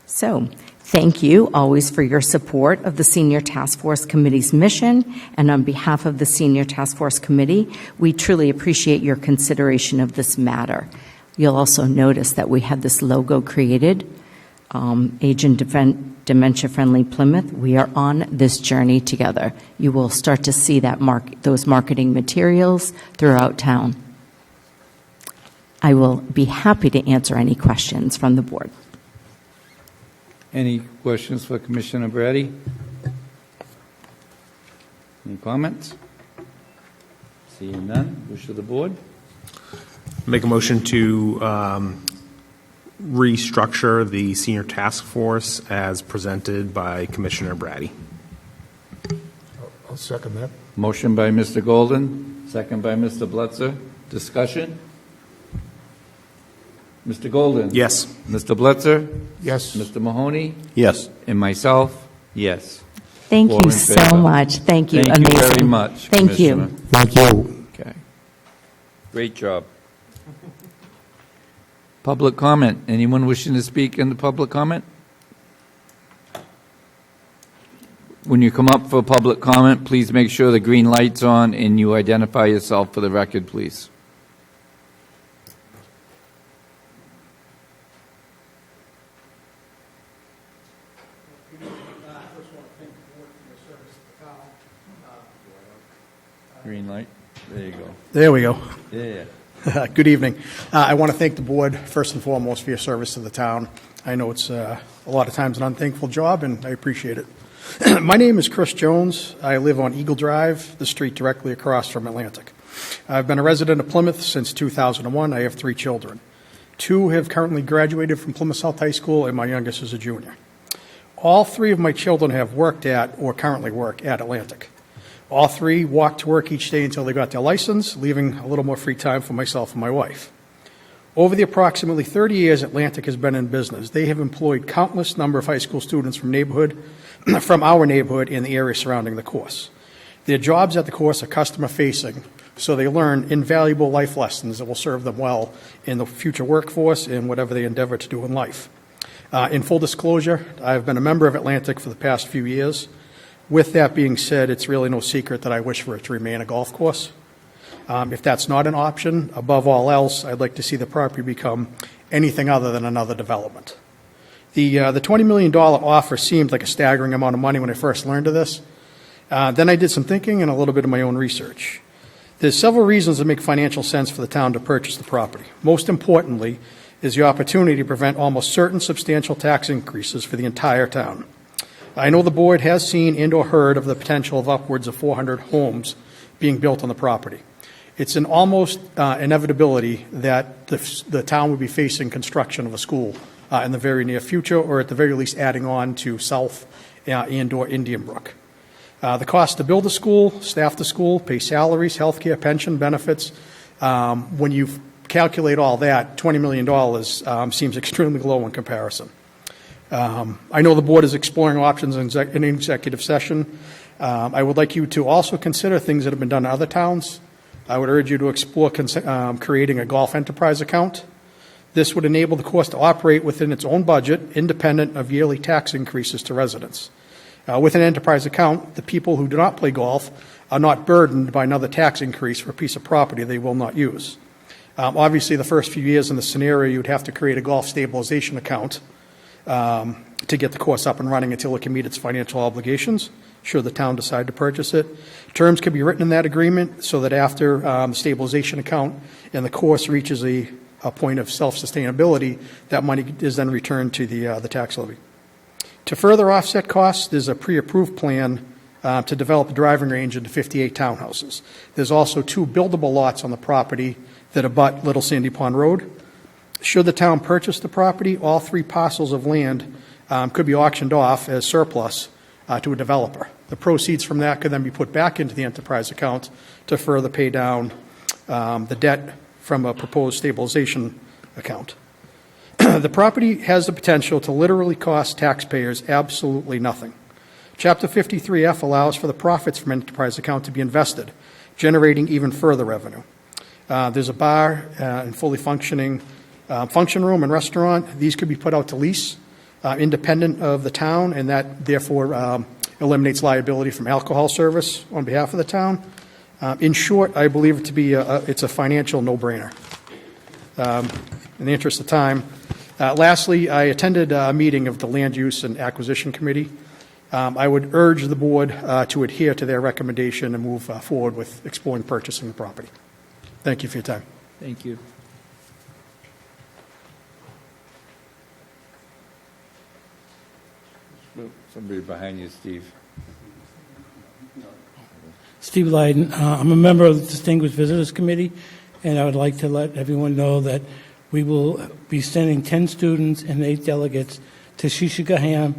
So, thank you always for your support of the Senior Task Force Committee's mission, and on behalf of the Senior Task Force Committee, we truly appreciate your consideration of this matter. You'll also notice that we had this logo created, Age and Dementia Friendly Plymouth. We are on this journey together. You will start to see that those marketing materials throughout town. I will be happy to answer any questions from the board. Any questions for Commissioner Brady? Any comments? Seeing none, wish of the board? Make a motion to restructure the senior task force as presented by Commissioner Brady. I'll second that. Motion by Mr. Golden, second by Mr. Bletzer. Discussion? Mr. Golden? Yes. Mr. Bletzer? Yes. Mr. Mahoney? Yes. And myself? Yes. Thank 4 you in so favor. much. Thank you. Thank Amazing. you very much, Thank you. Commissioner. Thank you. Okay. Great job. Public comment. Anyone wishing to speak in the public comment? When you come up for public comment, please make sure the green light's on and you identify yourself for the record, please. Green light. There you go. There we go. Yeah. Good evening. I want to thank the board, first and foremost, for your service to the town. I know it's a lot of times an unthankful job, and I appreciate it. My name is Chris Jones. I live on Eagle Drive, the street directly across from Atlantic. I've been a resident of Plymouth since 2001. I have 3 children. 2 have currently graduated from Plymouth South High School, and my youngest is a junior. All 3 of my children have worked at or currently work at Atlantic. All 3 walked to work each day until they got their license, leaving a little more free time for myself and my wife. Over the approximately 30 years Atlantic has been in business, they have employed countless number of high school students from our neighborhood and the area surrounding the course. Their jobs at the course are customer-facing, so they learn invaluable life lessons that will serve them well in the future workforce and whatever they endeavor to do in life. In full disclosure, I've been a member of Atlantic for the past few years. With that being said, it's really no secret that I wish for it to remain a golf course. If that's not an option, above all else, I'd like to see the property become anything other than another development. The $20 million offer seemed like a staggering amount of money when I first learned of this. Then I did some thinking and a little bit of my own research. There's several reasons that make financial sense for the town to purchase the property. Most importantly is the opportunity to prevent almost certain substantial tax increases for the entire town. I know the board has seen and or heard of the potential of upwards of 400 homes being built on the property. It's an almost inevitability that the town would be facing construction of a school in the very near future, or at the very least adding on to South and or Indian Brook. The cost to build a school, staff the school, pay salaries, health care, pension, benefits, when you calculate all that, $20 million seems extremely low in comparison. I know the board is exploring options in executive session. I would like you to also consider things that have been done in other towns. I would urge you to explore creating a golf enterprise account. This would enable the course to operate within its own budget, independent of yearly tax increases to residents. With an enterprise account, the people who do not play golf are not burdened by another tax increase for a piece of property they will not use. Obviously, the first few years in the scenario, you'd have to create a golf stabilization account to get the course up and running until it can meet its financial obligations, should the town decide to purchase it. Terms can be written in that agreement so that after the stabilization account and the course reaches a point of self-sustainability, that money is then returned to the tax levy. To further offset costs, there's a pre-approved plan to develop a driving range into 58 townhouses. There's also 2 buildable lots on the property that abut Little Sandy Pond Road. Should the town purchase the property, all 3 parcels of land could be auctioned off as surplus to a developer. The proceeds from that could then be put back into the enterprise account to further pay down the debt from a proposed stabilization account. The property has the potential to literally cost taxpayers absolutely nothing. Chapter 53F allows for the profits from enterprise account to be invested, generating even further revenue. There's a bar and fully functioning function room and restaurant. These could be put out to lease independent of the town, and that therefore eliminates liability from alcohol service on behalf of the town. In short, I believe it to be it's a financial no-brainer. In the interest of time, lastly, I attended a meeting of the Land Use and Acquisition Committee. I would urge the board to adhere to their recommendation and move forward with exploring purchasing the property. Thank you for your time. Thank you. Somebody behind you, Steve. Steve Lyden. I'm a member of the Distinguished Visitors Committee, and I would like to let everyone know that we will be sending 10 students and 8 delegates to Shishigahama,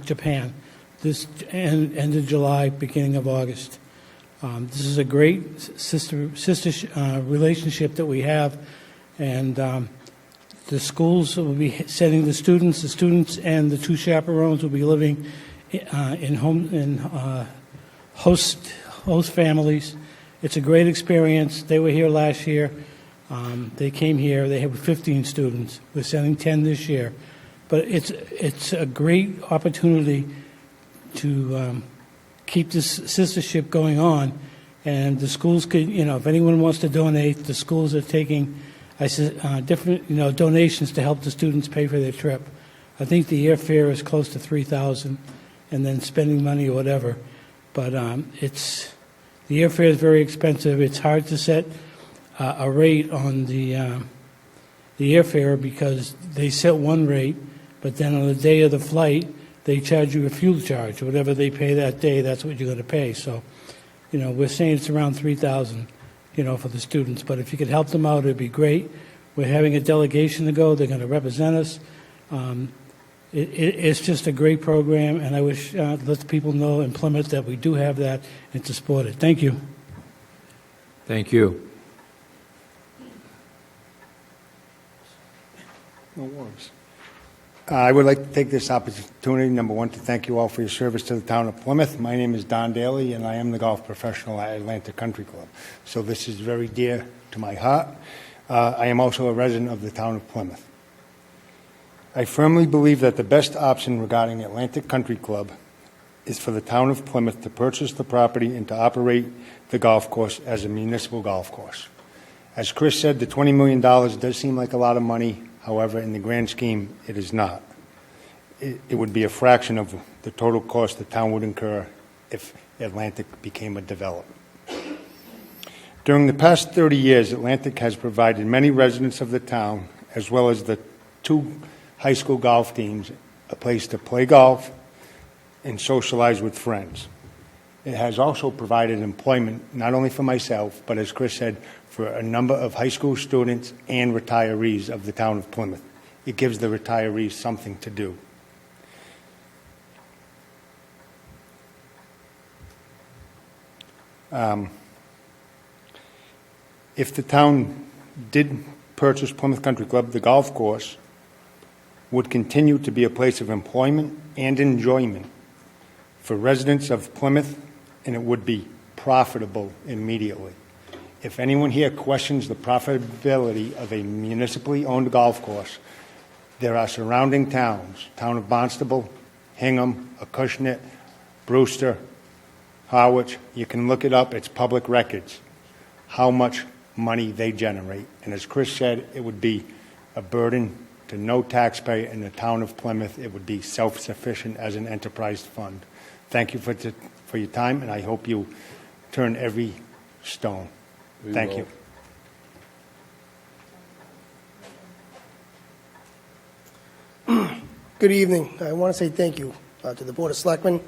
Japan, this end of July, beginning of August. This is a great sister relationship that we have, and the schools will be sending the students and the 2 chaperones will be living in host families. It's a great experience. They were here last year. They came here. They have 15 students. We're sending 10 this year. But it's a great opportunity to keep this sistership going on. And the schools could, if anyone wants to donate, the schools are taking different, donations to help the students pay for their trip. I think the airfare is close to $3,000, and then spending money or whatever. But The airfare is very expensive. It's hard to set a rate on the airfare because they set one rate, but then on the day of the flight, they charge you a fuel charge. Whatever they pay that day, that's what you're going to pay. So, we're saying it's around $3,000, for the students. But if you could help them out, it'd be great. We're having a delegation to go. They're going to represent us. It's just a great program, and I wish let the people know in Plymouth that we do have that and to support it. Thank you. Thank you. No worries. I would like to take this opportunity, number one, to thank you all for your service to the town of Plymouth. My name is Don Daly, and I am the golf professional at Atlantic Country Club. So this is very dear to my heart. I am also a resident of the town of Plymouth. I firmly believe that the best option regarding Atlantic Country Club is for the town of Plymouth to purchase the property and to operate the golf course as a municipal golf course. As Chris said, the $20 million does seem like a lot of money. However, in the grand scheme, it is not. It would be a fraction of the total cost the town would incur if Atlantic became a development. During the past 30 years, Atlantic has provided many residents of the town, as well as the 2 high school golf teams, a place to play golf and socialize with friends. It has also provided employment, not only for myself, but as Chris said, for a number of high school students and retirees of the town of Plymouth. It gives the retirees something to do. If the town did purchase Plymouth Country Club, the golf course would continue to be a place of employment and enjoyment for residents of Plymouth, and it would be profitable immediately. If anyone here questions the profitability of a municipally owned golf course, there are surrounding towns, town of Barnstable, Hingham, Acushnet, Brewster, Harwich. You can look it up. It's public records, how much money they generate. And as Chris said, it would be a burden to no taxpayer in the town of Plymouth. It would be self-sufficient as an enterprise fund. Thank you for your time, and I hope you turn every stone. Thank you. Good evening. I want to say thank you to the Board of Selectmen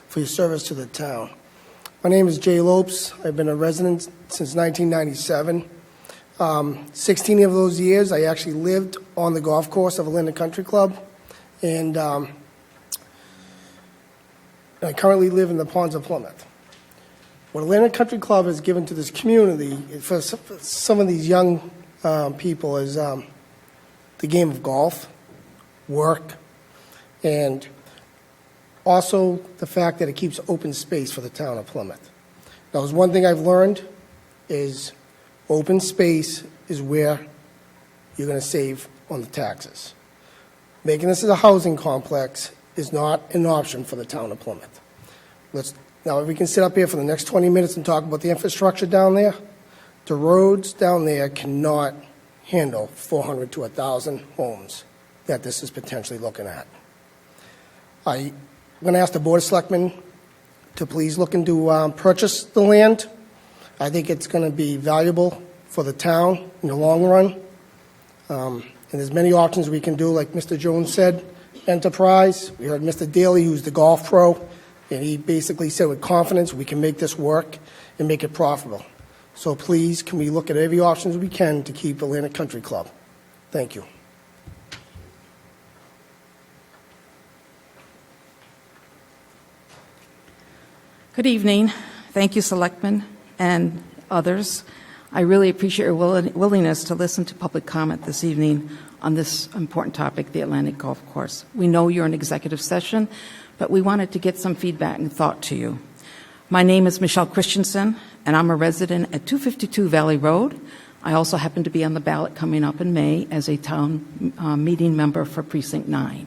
for your service to the town. My name is Jay Lopes. I've been a resident since 1997. 16 of those years, I actually lived on the golf course of Atlantic Country Club, and I currently live in the Ponds of Plymouth. What Atlantic Country Club has given to this community, for some of these young people, is the game of golf, work, and also the fact that it keeps open space for the town of Plymouth. Now, there's one thing I've learned is open space is where you're going to save on the taxes. Making this as a housing complex is not an option for the town of Plymouth. Now, if we can sit up here for the next 20 minutes and talk about the infrastructure down there, the roads down there cannot handle 400 to 1,000 homes that this is potentially looking at. I'm going to ask the Board of Selectmen to please look into purchase the land. I think it's going to be valuable for the town in the long run. And there's many options we can do, like Mr. Jones said, enterprise. We heard Mr. Daly, who's the golf pro, and he basically said with confidence we can make this work and make it profitable. So please, can we look at every options we can to keep Atlantic Country Club? Thank you. Good evening. Thank you, Selectmen and others. I really appreciate your willingness to listen to public comment this evening on this important topic, the Atlantic Golf Course. We know you're in executive session, but we wanted to get some feedback and thought to you. My name is Michelle Christensen, and I'm a resident at 252 Valley Road. I also happen to be on the ballot coming up in May as a town meeting member for Precinct 9.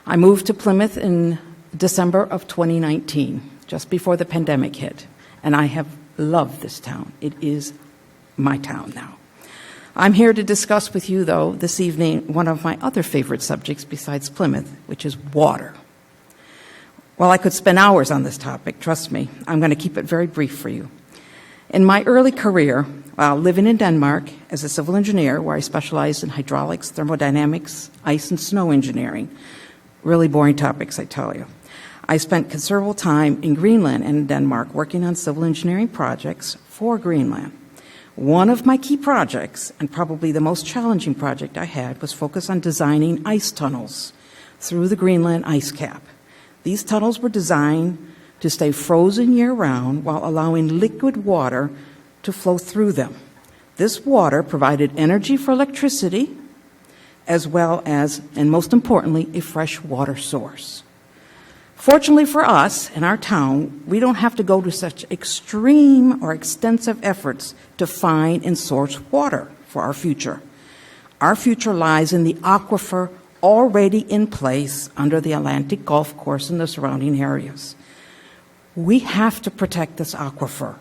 I moved to Plymouth in December of 2019, just before the pandemic hit, and I have loved this town. It is my town now. I'm here to discuss with you, though, this evening, one of my other favorite subjects besides Plymouth, which is water. While I could spend hours on this topic, trust me, I'm going to keep it very brief for you. In my early career, while living in Denmark as a civil engineer, where I specialized in hydraulics, thermodynamics, ice and snow engineering, really boring topics, I tell you. I spent considerable time in Greenland and in Denmark working on civil engineering projects for Greenland. One of my key projects, and probably the most challenging project I had, was focused on designing ice tunnels through the Greenland ice cap. These tunnels were designed to stay frozen year-round while allowing liquid water to flow through them. This water provided energy for electricity, as well as, and most importantly, a fresh water source. Fortunately for us in our town, we don't have to go to such extreme or extensive efforts to find and source water for our future. Our future lies in the aquifer already in place under the Atlantic Golf Course and the surrounding areas. We have to protect this aquifer.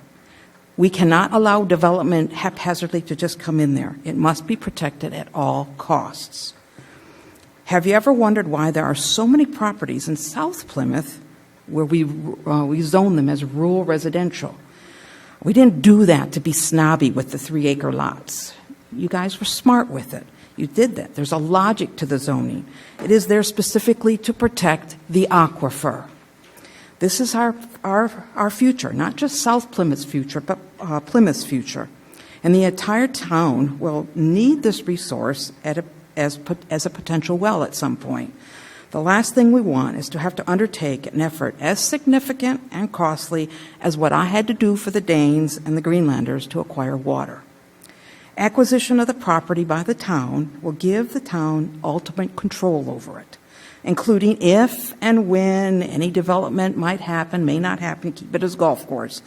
We cannot allow development haphazardly to just come in there. It must be protected at all costs. Have you ever wondered why there are so many properties in South Plymouth where we zone them as rural residential? We didn't do that to be snobby with the 3-acre lots. You guys were smart with it. You did that. There's a logic to the zoning. It is there specifically to protect the aquifer. This is our future, not just South Plymouth's future, but Plymouth's future. And the entire town will need this resource as a potential well at some point. The last thing we want is to have to undertake an effort as significant and costly as what I had to do for the Danes and the Greenlanders to acquire water. Acquisition of the property by the town will give the town ultimate control over it, including if and when any development might happen, may not happen, keep it as golf course,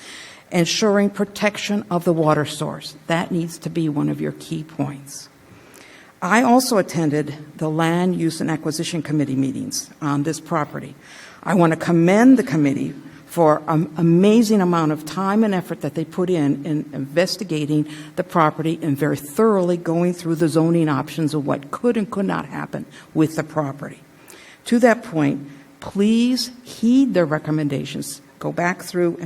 ensuring protection of the water source. That needs to be one of your key points. I also attended the Land Use and Acquisition Committee meetings on this property. I want to commend the committee for an amazing amount of time and effort that they put in investigating the property and very thoroughly going through the zoning options of what could and could not happen with the property. To that point, please heed their recommendations. Go back through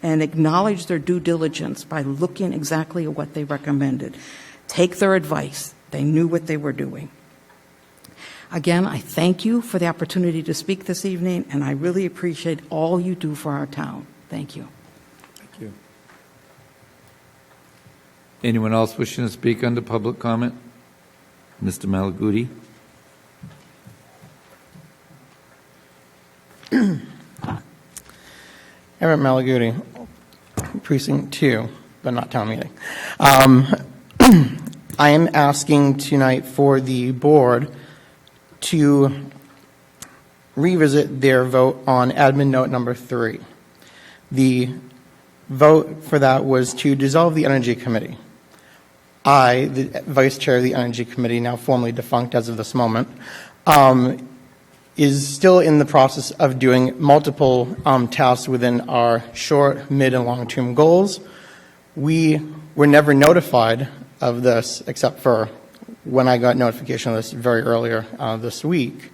and acknowledge their due diligence by looking exactly at what they recommended. Take their advice. They knew what they were doing. Again, I thank you for the opportunity to speak this evening, and I really appreciate all you do for our town. Thank you. Thank you. Anyone else wishing to speak under public comment? Mr. Malaguti. Everett Malaguti, Precinct 2, but not town meeting. I am asking tonight for the board to revisit their vote on admin note number 3. The vote for that was to dissolve the Energy Committee. I, the Vice Chair of the Energy Committee, now formally defunct as of this moment, is still in the process of doing multiple tasks within our short, mid, and long-term goals. We were never notified of this, except for when I got notification of this very earlier this week,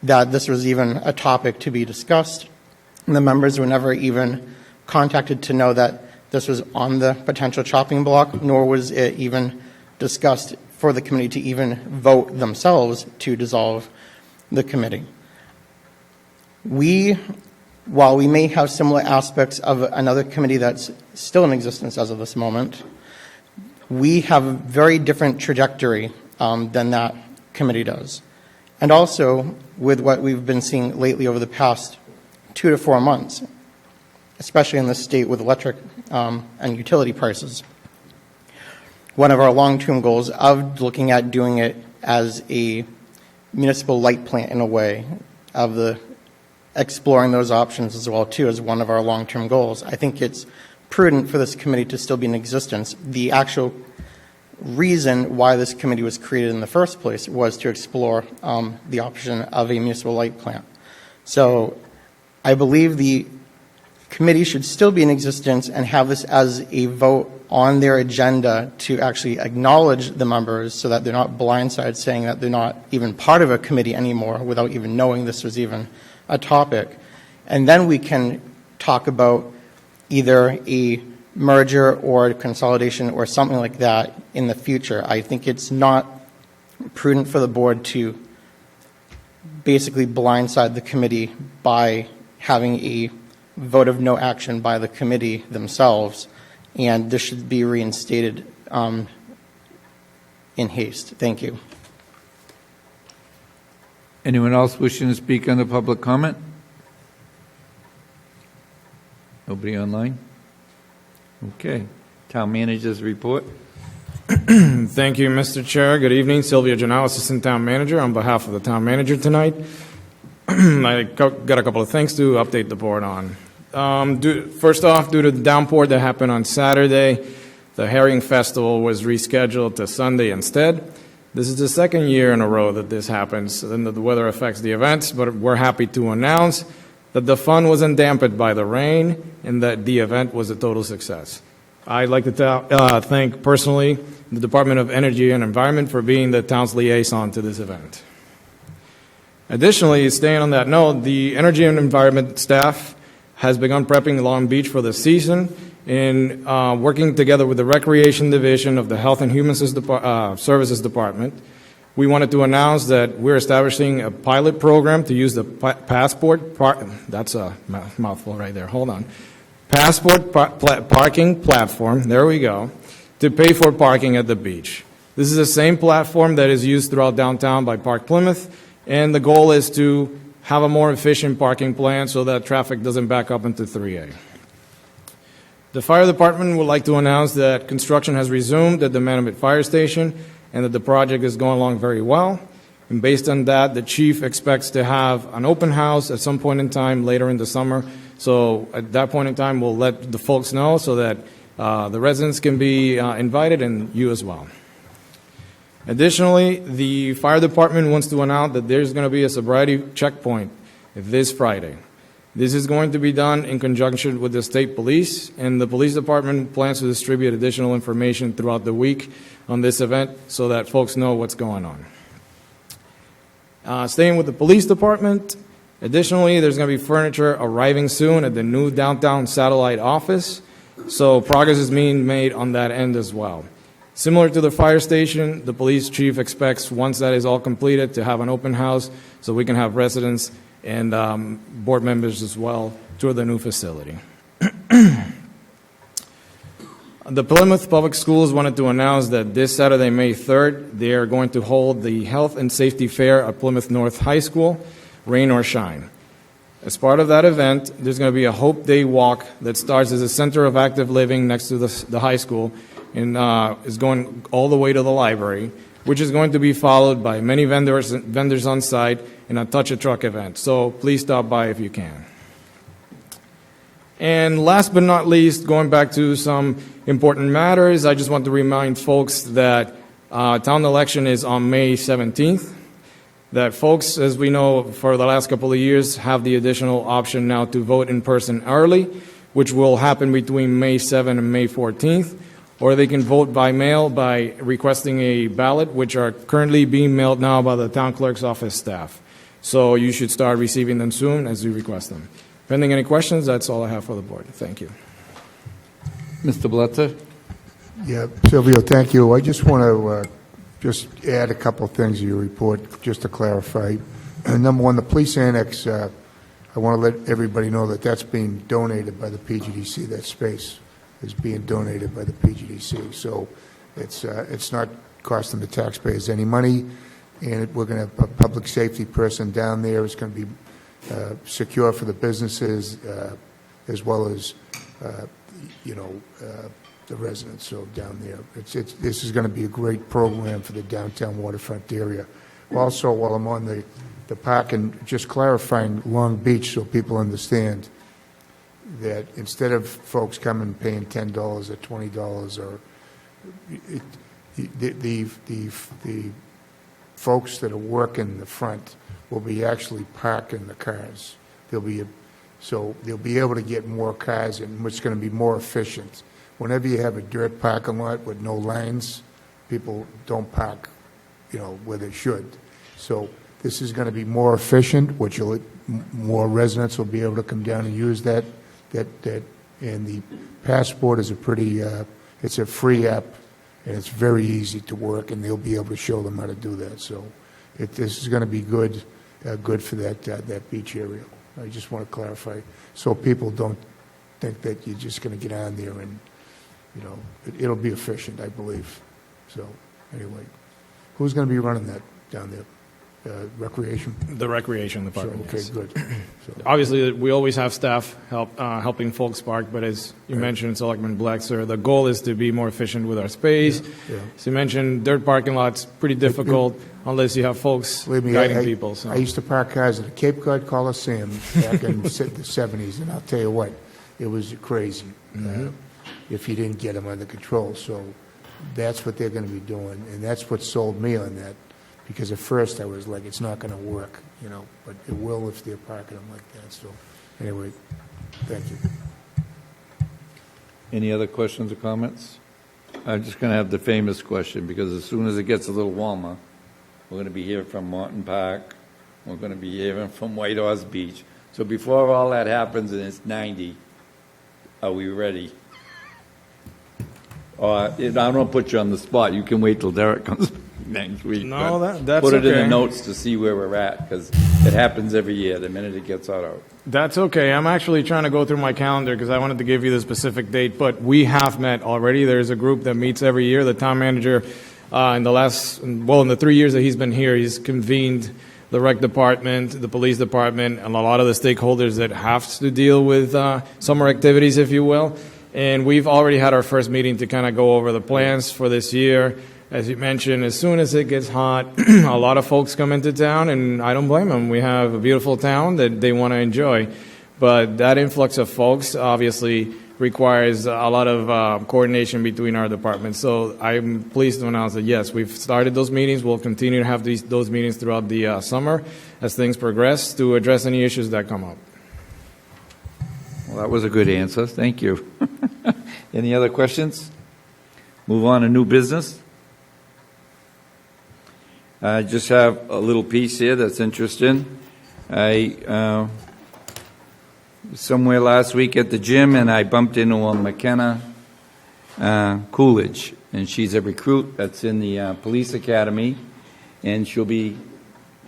that this was even a topic to be discussed. And the members were never even contacted to know that this was on the potential chopping block, nor was it even discussed for the committee to even vote themselves to dissolve the committee. While we may have similar aspects of another committee that's still in existence as of this moment, we have a very different trajectory than that committee does. And also, with what we've been seeing lately over the past 2 to 4 months, especially in the state with electric and utility prices, one of our long-term goals of looking at doing it as a municipal light plant in a way, of the exploring those options as well too, as one of our long-term goals. I think it's prudent for this committee to still be in existence. The actual reason why this committee was created in the first place was to explore the option of a municipal light plant. So I believe the committee should still be in existence and have this as a vote on their agenda to actually acknowledge the members so that they're not blindsided saying that they're not even part of a committee anymore without even knowing this was even a topic. And then we can talk about either a merger or consolidation or something like that in the future. I think it's not prudent for the board to basically blindside the committee by having a vote of no action by the committee themselves, and this should be reinstated in haste. Thank you. Anyone else wishing to speak on the public comment? Nobody online? Okay. Town Manager's report. Thank you, Mr. Chair. Good evening. Sylvia Janelle, Assistant Town Manager, on behalf of the Town Manager tonight. I got a couple of things to update the board on. First off, due to the downpour that happened on Saturday, the Herring Festival was rescheduled to Sunday instead. This is the second year in a row that this happens, and that the weather affects the events, but we're happy to announce that the fun wasn't dampened by the rain and that the event was a total success. I'd like to thank personally the Department of Energy and Environment for being the town's liaison to this event. Additionally, staying on that note, the Energy and Environment staff has begun prepping Long Beach for the season in working together with the Recreation Division of the Health and Human Services Department. We wanted to announce that we're establishing a pilot program to use the that's a mouthful right there, hold on. Passport parking platform, there we go, to pay for parking at the beach. This is the same platform that is used throughout downtown by Park Plymouth, and the goal is to have a more efficient parking plan so that traffic doesn't back up into 3A. The fire department would like to announce that construction has resumed at the Manamet Fire Station and that the project is going along very well. And based on that, the chief expects to have an open house at some point in time later in the summer. So at that point in time, we'll let the folks know so that the residents can be invited and you as well. Additionally, the fire department wants to announce that there's going to be a sobriety checkpoint this Friday. This is going to be done in conjunction with the state police, and the police department plans to distribute additional information throughout the week on this event so that folks know what's going on. Staying with the police department, additionally, there's going to be furniture arriving soon at the new downtown satellite office, so progress is being made on that end as well. Similar to the fire station, the police chief expects, once that is all completed, to have an open house so we can have residents and board members as well tour the new facility. The Plymouth Public Schools wanted to announce that this Saturday, May 3rd, they are going to hold the Health and Safety Fair at Plymouth North High School, rain or shine. As part of that event, there's going to be a Hope Day walk that starts as a center of active living next to the high school and is going all the way to the library, which is going to be followed by many vendors on site and a Touch a Truck event. So please stop by if you can. And last but not least, going back to some important matters, I just want to remind folks that town election is on May 17th. That folks, as we know for the last couple of years, have the additional option now to vote in person early, which will happen between May 7th and May 14th. Or they can vote by mail by requesting a ballot, which are currently being mailed now by the town clerk's office staff. So you should start receiving them soon as you request them. Pending any questions, that's all I have for the board. Thank you. Mr. Blitzer? Yeah, Silvio, thank you. I just want to just add a couple of things to your report, just to clarify. Number one, the police annex, I want to let everybody know that that's being donated by the PGDC, that space is being donated by the PGDC. So it's not costing the taxpayers any money, and we're going to have a public safety person down there. It's going to be secure for the businesses as well as, the residents so down there. This is going to be a great program for the downtown waterfront area. Also, while I'm on the park, and just clarifying Long Beach so people understand that instead of folks coming paying $10 or $20 or the folks that are working the front will be actually parking the cars. They'll be able to get more cars in, which is going to be more efficient. Whenever you have a dirt parking lot with no lanes, people don't park, where they should. So This is going to be more efficient, which more residents will be able to come down and use that, and the Passport is it's a free app, and it's very easy to work, and they'll be able to show them how to do that. So this is going to be good for that beach area. I just want to clarify, so people don't think that you're just going to get on there and, it'll be efficient, I believe. So, anyway, who's going to be running that down there? Recreation? The recreation department. Okay, yes. good. So, Obviously, we always have staff helping folks park, but as you mentioned, Selectman Blacksir, the goal is to be more efficient with our space. Yeah. As you mentioned, dirt parking lots, pretty difficult unless you have folks believe me, guiding people. So. I used to park cars at the Cape Cod Coliseum back in the 70s, and I'll tell you what, it was crazy if you didn't get them under control. So that's what they're going to be doing, and that's what sold me on that. Because at first I was like, it's not going to work, but it will if they're parking them like that. So, anyway, thank you. Any other questions or comments? I'm just going to have the famous question, because as soon as it gets a little warmer, we're going to be hearing from Morton Park, we're going to be hearing from White Horse Beach. So before all that happens and it's 90, are we ready? I don't want to put you on the spot. You can wait till Derek comes back next week. No, but that's put it in okay. the notes to see where we're at, because it happens every year, the minute it gets out. That's okay. I'm actually trying to go through my calendar because I wanted to give you the specific date, but we have met already. There's a group that meets every year. The town manager, in the 3 years that he's been here, he's convened the rec department, the police department, and a lot of the stakeholders that have to deal with summer activities, if you will. And we've already had our first meeting to kind of go over the plans for this year. As you mentioned, as soon as it gets hot, a lot of folks come into town, and I don't blame them. We have a beautiful town that they want to enjoy. But that influx of folks obviously requires a lot of coordination between our departments. So I'm pleased to announce that, yes, we've started those meetings. We'll continue to have those meetings throughout the summer as things progress to address any issues that come up. Well, that was a good answer. Thank you. Any other questions? Move on to new business. I just have a little piece here that's interesting. I somewhere last week at the gym, and I bumped into a McKenna Coolidge, and she's a recruit that's in the police academy, and she'll be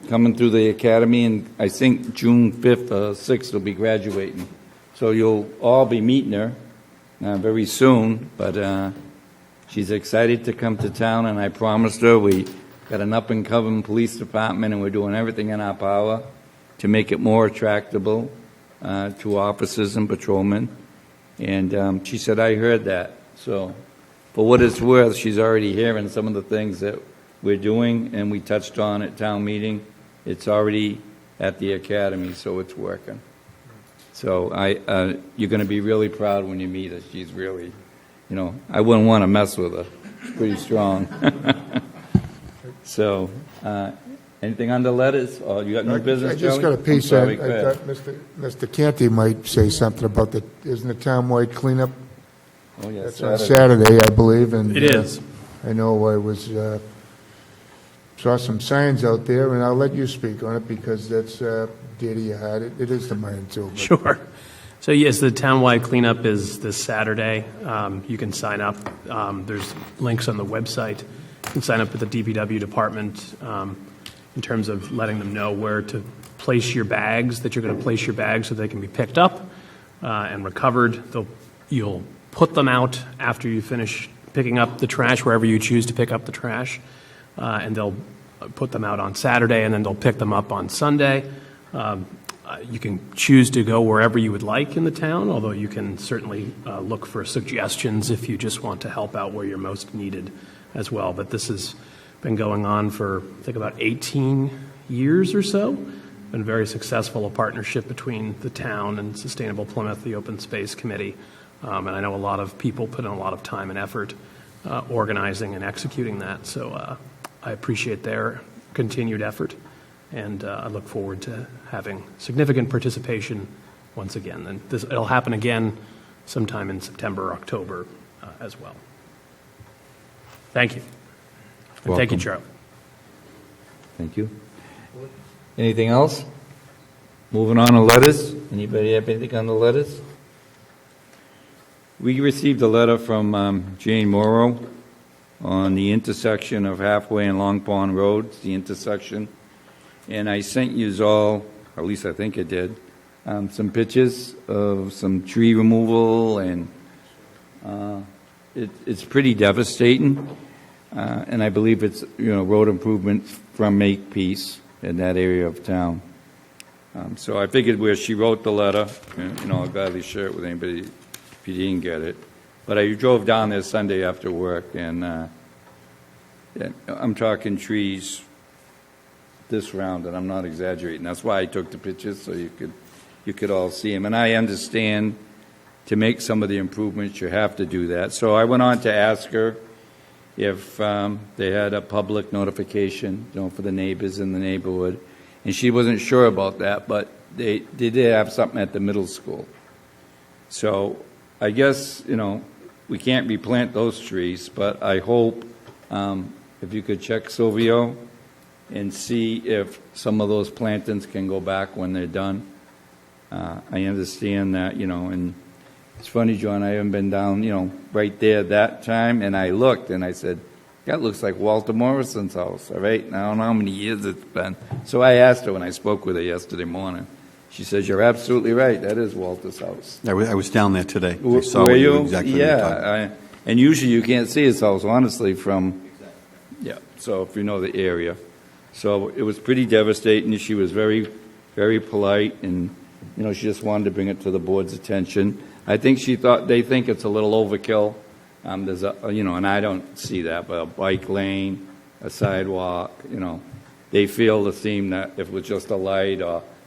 coming through the academy, and I think June 5th or 6th will be graduating. So you'll all be meeting her very soon, but she's excited to come to town, and I promised her we got an up-and-coming police department, and we're doing everything in our power to make it more attractable to officers and patrolmen. And she said, I heard that. So for what it's worth, she's already hearing some of the things that we're doing, and we touched on at town meeting. It's already at the academy, so it's working. So you're going to be really proud when you meet her. She's really, I wouldn't want to mess with her. She's pretty strong. So, anything on the letters? Or you got new business, I just Joey? got a piece. I'm I sorry, go thought ahead. Mr. Canty might say something about isn't the town-wide cleanup? Oh, yeah, That's on Saturday, I believe. And It is. I know I saw some signs out there, and I'll let you speak on it because that's dear to your heart. It is to mine, too. But Sure. So yes, the townwide cleanup is this Saturday. You can sign up. There's links on the website. You can sign up with the DPW department in terms of letting them know where to place your bags, that you're going to place your bags so they can be picked up and recovered. You'll put them out after you finish picking up the trash, wherever you choose to pick up the trash, and they'll put them out on Saturday, and then they'll pick them up on Sunday. You can choose to go wherever you would like in the town, although you can certainly look for suggestions if you just want to help out where you're most needed as well. But this has been going on for, I think, about 18 years or so. Been very successful, a partnership between the town and Sustainable Plymouth, the Open Space Committee. And I know a lot of people put in a lot of time and effort organizing and executing that. So I appreciate their continued effort. And I look forward to having significant participation once again. And it'll happen again sometime in September or October as well. Thank you. And thank you, Charlie. Thank you. Anything else? Moving on to letters. Anybody have anything on the letters? We received a letter from Jane Morrow on the intersection of Halfway and Long Pond Road, the intersection. And I sent you all, or at least I think I did, some pictures of some tree removal, and it's pretty devastating. And I believe it's, road improvement from Makepeace in that area of town. So I figured where she wrote the letter, I'll gladly share it with anybody if you didn't get it. But I drove down there Sunday after work, and I'm talking trees this round, and I'm not exaggerating. That's why I took the pictures, so you could all see them. And I understand to make some of the improvements, you have to do that. So I went on to ask her if they had a public notification, for the neighbors in the neighborhood. And she wasn't sure about that, but they did have something at the middle school. So I guess, we can't replant those trees, but I hope if you could check Silvio and see if some of those plantings can go back when they're done. I understand that, and it's funny, John, I haven't been down, right there that time, and I looked and I said, that looks like Walter Morrison's house, all right? And I don't know how many years it's been. So I asked her when I spoke with her yesterday morning. She says, you're absolutely right, that is Walter's house. I was down there today. I saw Were what you? exactly what you're talking about. And usually you can't see his house, honestly, from, so if you know the area. So it was pretty devastating. She was very, very polite, and, she just wanted to bring it to the board's attention. I think they think it's a little overkill. There's and I don't see that, but a bike lane, a sidewalk, they feel the theme that if it was just a light,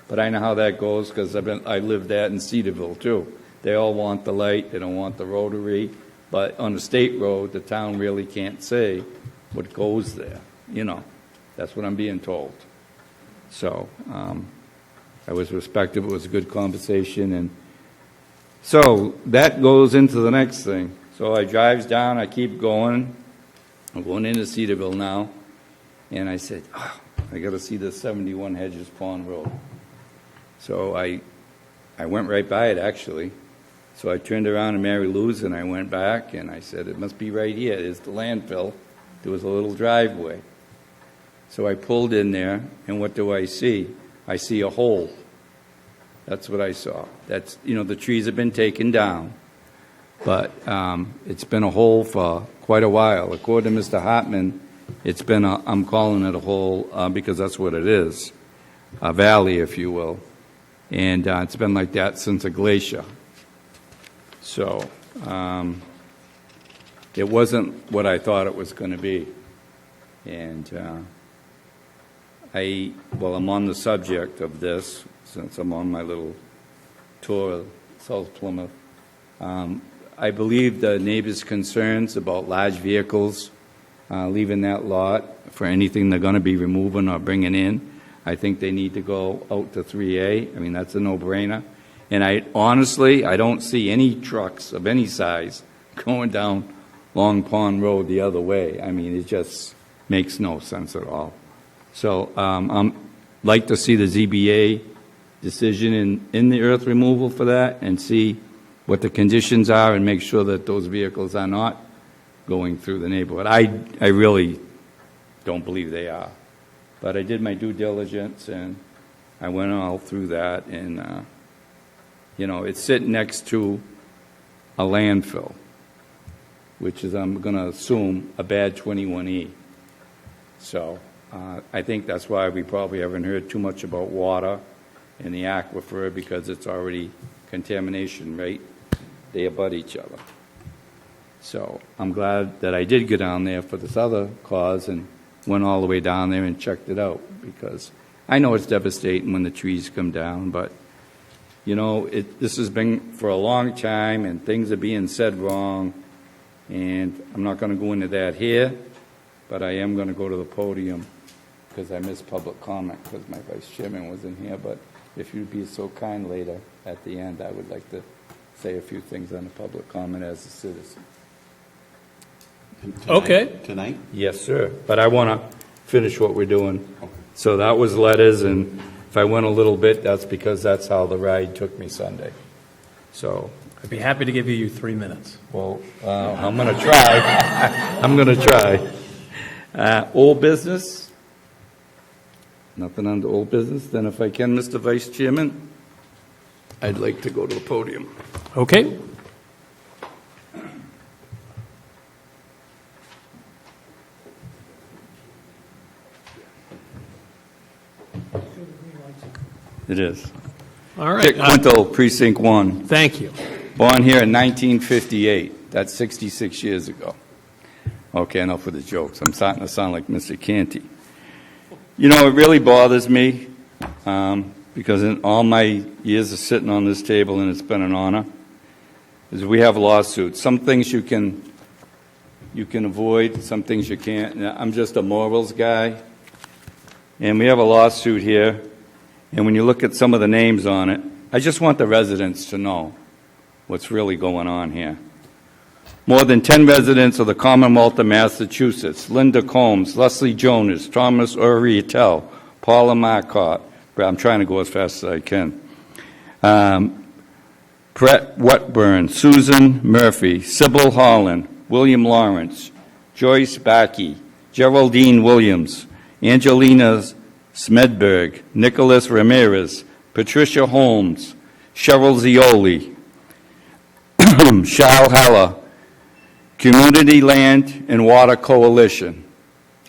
but I know how that goes because I lived that in Cedarville too. They all want the light, they don't want the rotary, but on the state road, the town really can't say what goes there. That's what I'm being told. So I was respectful. It was a good conversation, and so that goes into the next thing. So I drives down, I keep going. I'm going into Cedarville now, and I said, I got to see the 71 Hedges Pond Road. So I went right by it, actually. So I turned around to Mary Lou's, and I went back, and I said, it must be right here. There's the landfill. There was a little driveway. So I pulled in there, and what do I see? I see a hole. That's what I saw. That's, the trees have been taken down. But it's been a hole for quite a while. According to Mr. Hartman, it's been I'm calling it a hole because that's what it is, a valley, if you will. And it's been like that since a glacier. So it wasn't what I thought it was going to be. And I'm on the subject of this, since I'm on my little tour of South Plymouth. I believe the neighbors' concerns about large vehicles leaving that lot for anything they're going to be removing or bringing in, I think they need to go out to 3A. I mean, that's a no-brainer. And I don't see any trucks of any size going down Long Pond Road the other way. I mean, it just makes no sense at all. So I'd like to see the ZBA decision in the earth removal for that and see what the conditions are and make sure that those vehicles are not going through the neighborhood. I really don't believe they are. But I did my due diligence, and I went all through that, and, it's sitting next to a landfill, which is, I'm going to assume, a bad 21E. So I think that's why we probably haven't heard too much about water in the aquifer, because it's already contamination, right? They abut each other. So I'm glad that I did go down there for this other cause and went all the way down there and checked it out, because I know it's devastating when the trees come down, but, this has been for a long time, and things are being said wrong, and I'm not going to go into that here, but I am going to go to the podium, because I missed public comment because my vice chairman wasn't here, but if you'd be so kind later at the end, I would like to say a few things on the public comment as a citizen. Tonight? Yes, sir. But I want to finish what we're doing So that was letters, and if I went a little bit, that's because that's how the ride took me Sunday. So, I'd be happy to give you 3 minutes. well, I'm going to try. I'm going to try. Old business? Nothing under old business? Then if I can, Mr. Vice Chairman, I'd like to go to the podium. Okay. It is. All right. Dick Quintal, Precinct 1. Thank you. Born here in 1958. That's 66 years ago. Okay, enough with the jokes. I'm starting to sound like Mr. Canty. You know, it really bothers me because in all my years of sitting on this table, and it's been an honor, is we have lawsuits. Some things you can avoid, some things you can't. And I'm just a morals guy, and we have a lawsuit here. And when you look at some of the names on it, I just want the residents to know what's really going on here. More than 10 residents of the Commonwealth of Massachusetts: Linda Combs, Leslie Jonas, Thomas Orietel, Paula Marcotte. I'm trying to go as fast as I can. Brett Wetburn, Susan Murphy, Sybil Holland, William Lawrence, Joyce Backey, Geraldine Williams, Angelina Smedberg, Nicholas Ramirez, Patricia Holmes, Cheryl Zioli, Charles Haller, Community Land and Water Coalition.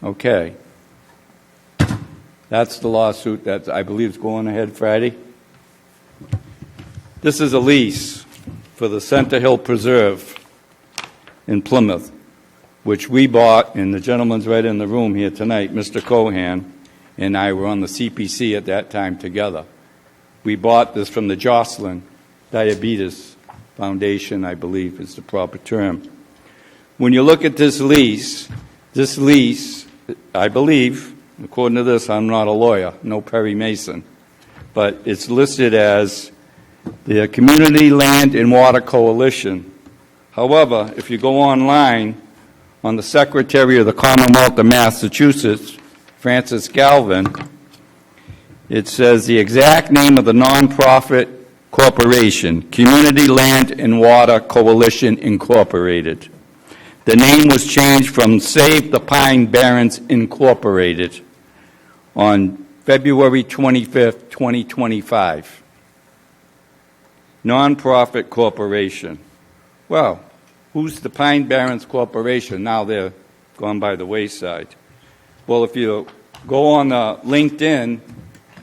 Okay. That's the lawsuit that I believe is going ahead Friday. This is a lease for the Center Hill Preserve in Plymouth, which we bought, and the gentleman's right in the room here tonight, Mr. Cohan, and I were on the CPC at that time together. We bought this from the Jocelyn Diabetes Foundation, I believe is the proper term. When you look at this lease, I believe, according to this, I'm not a lawyer, no Perry Mason, but it's listed as the Community Land and Water Coalition. However, if you go online on the Secretary of the Commonwealth of Massachusetts, Francis Galvin, it says the exact name of the nonprofit corporation, Community Land and Water Coalition Incorporated. The name was changed from Save the Pine Barrens Incorporated on February 25th, 2025. Nonprofit corporation. Well, who's the Pine Barrens Corporation? Now they're gone by the wayside. Well, if you go on LinkedIn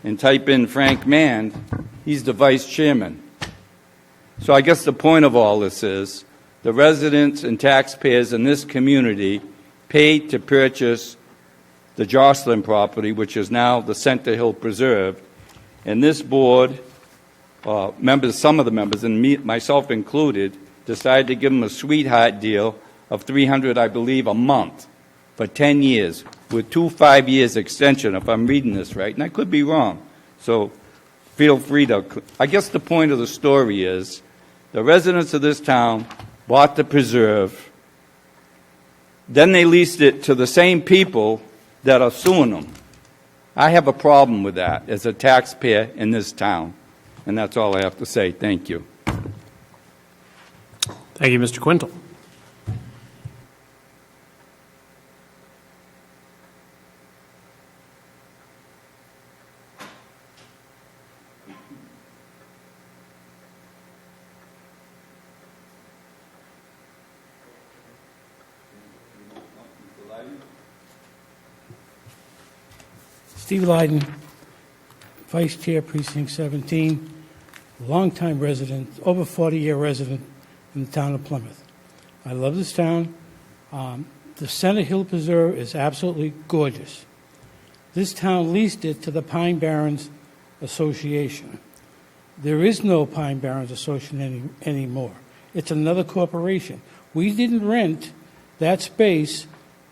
and type in Frank Mann, he's the vice chairman. So I guess the point of all this is the residents and taxpayers in this community paid to purchase the Jocelyn property, which is now the Center Hill Preserve, and this board, members, some of the members, and myself included, decided to give them a sweetheart deal of $300, I believe, a month for 10 years, with 2 5-year extension, if I'm reading this right, and I could be wrong. So feel free to, I guess the point of the story is the residents of this town bought the preserve, then they leased it to the same people that are suing them. I have a problem with that as a taxpayer in this town, and that's all I have to say. Thank you. Thank you, Mr. Quintal. Steve Lyden, Vice Chair, Precinct 17, longtime resident, over 40-year resident in the town of Plymouth. I love this town. The Center Hill Preserve is absolutely gorgeous. This town leased it to the Pine Barrens Association. There is no Pine Barrens Association anymore. It's another corporation. We didn't rent that space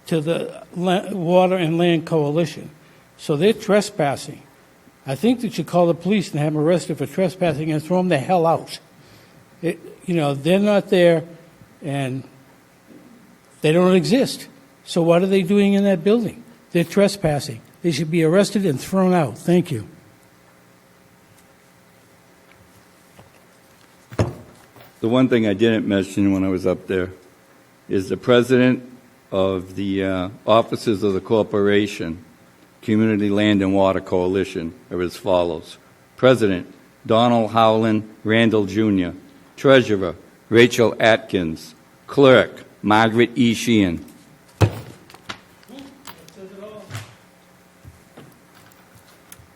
to the Water and Land Coalition. So they're trespassing. I think they should call the police and have them arrested for trespassing and throw them the hell out. They're not there and they don't exist. So what are they doing in that building? They're trespassing. They should be arrested and thrown out. Thank you. The one thing I didn't mention when I was up there is the president of the officers of the corporation, Community Land and Water Coalition, are as follows. President, Donald Howland Randall Jr. Treasurer, Rachel Atkins. Clerk, Margaret E. Sheehan.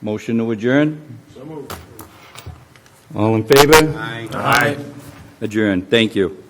Motion to adjourn? So moved. All in favor? Aye. Adjourn. Thank you.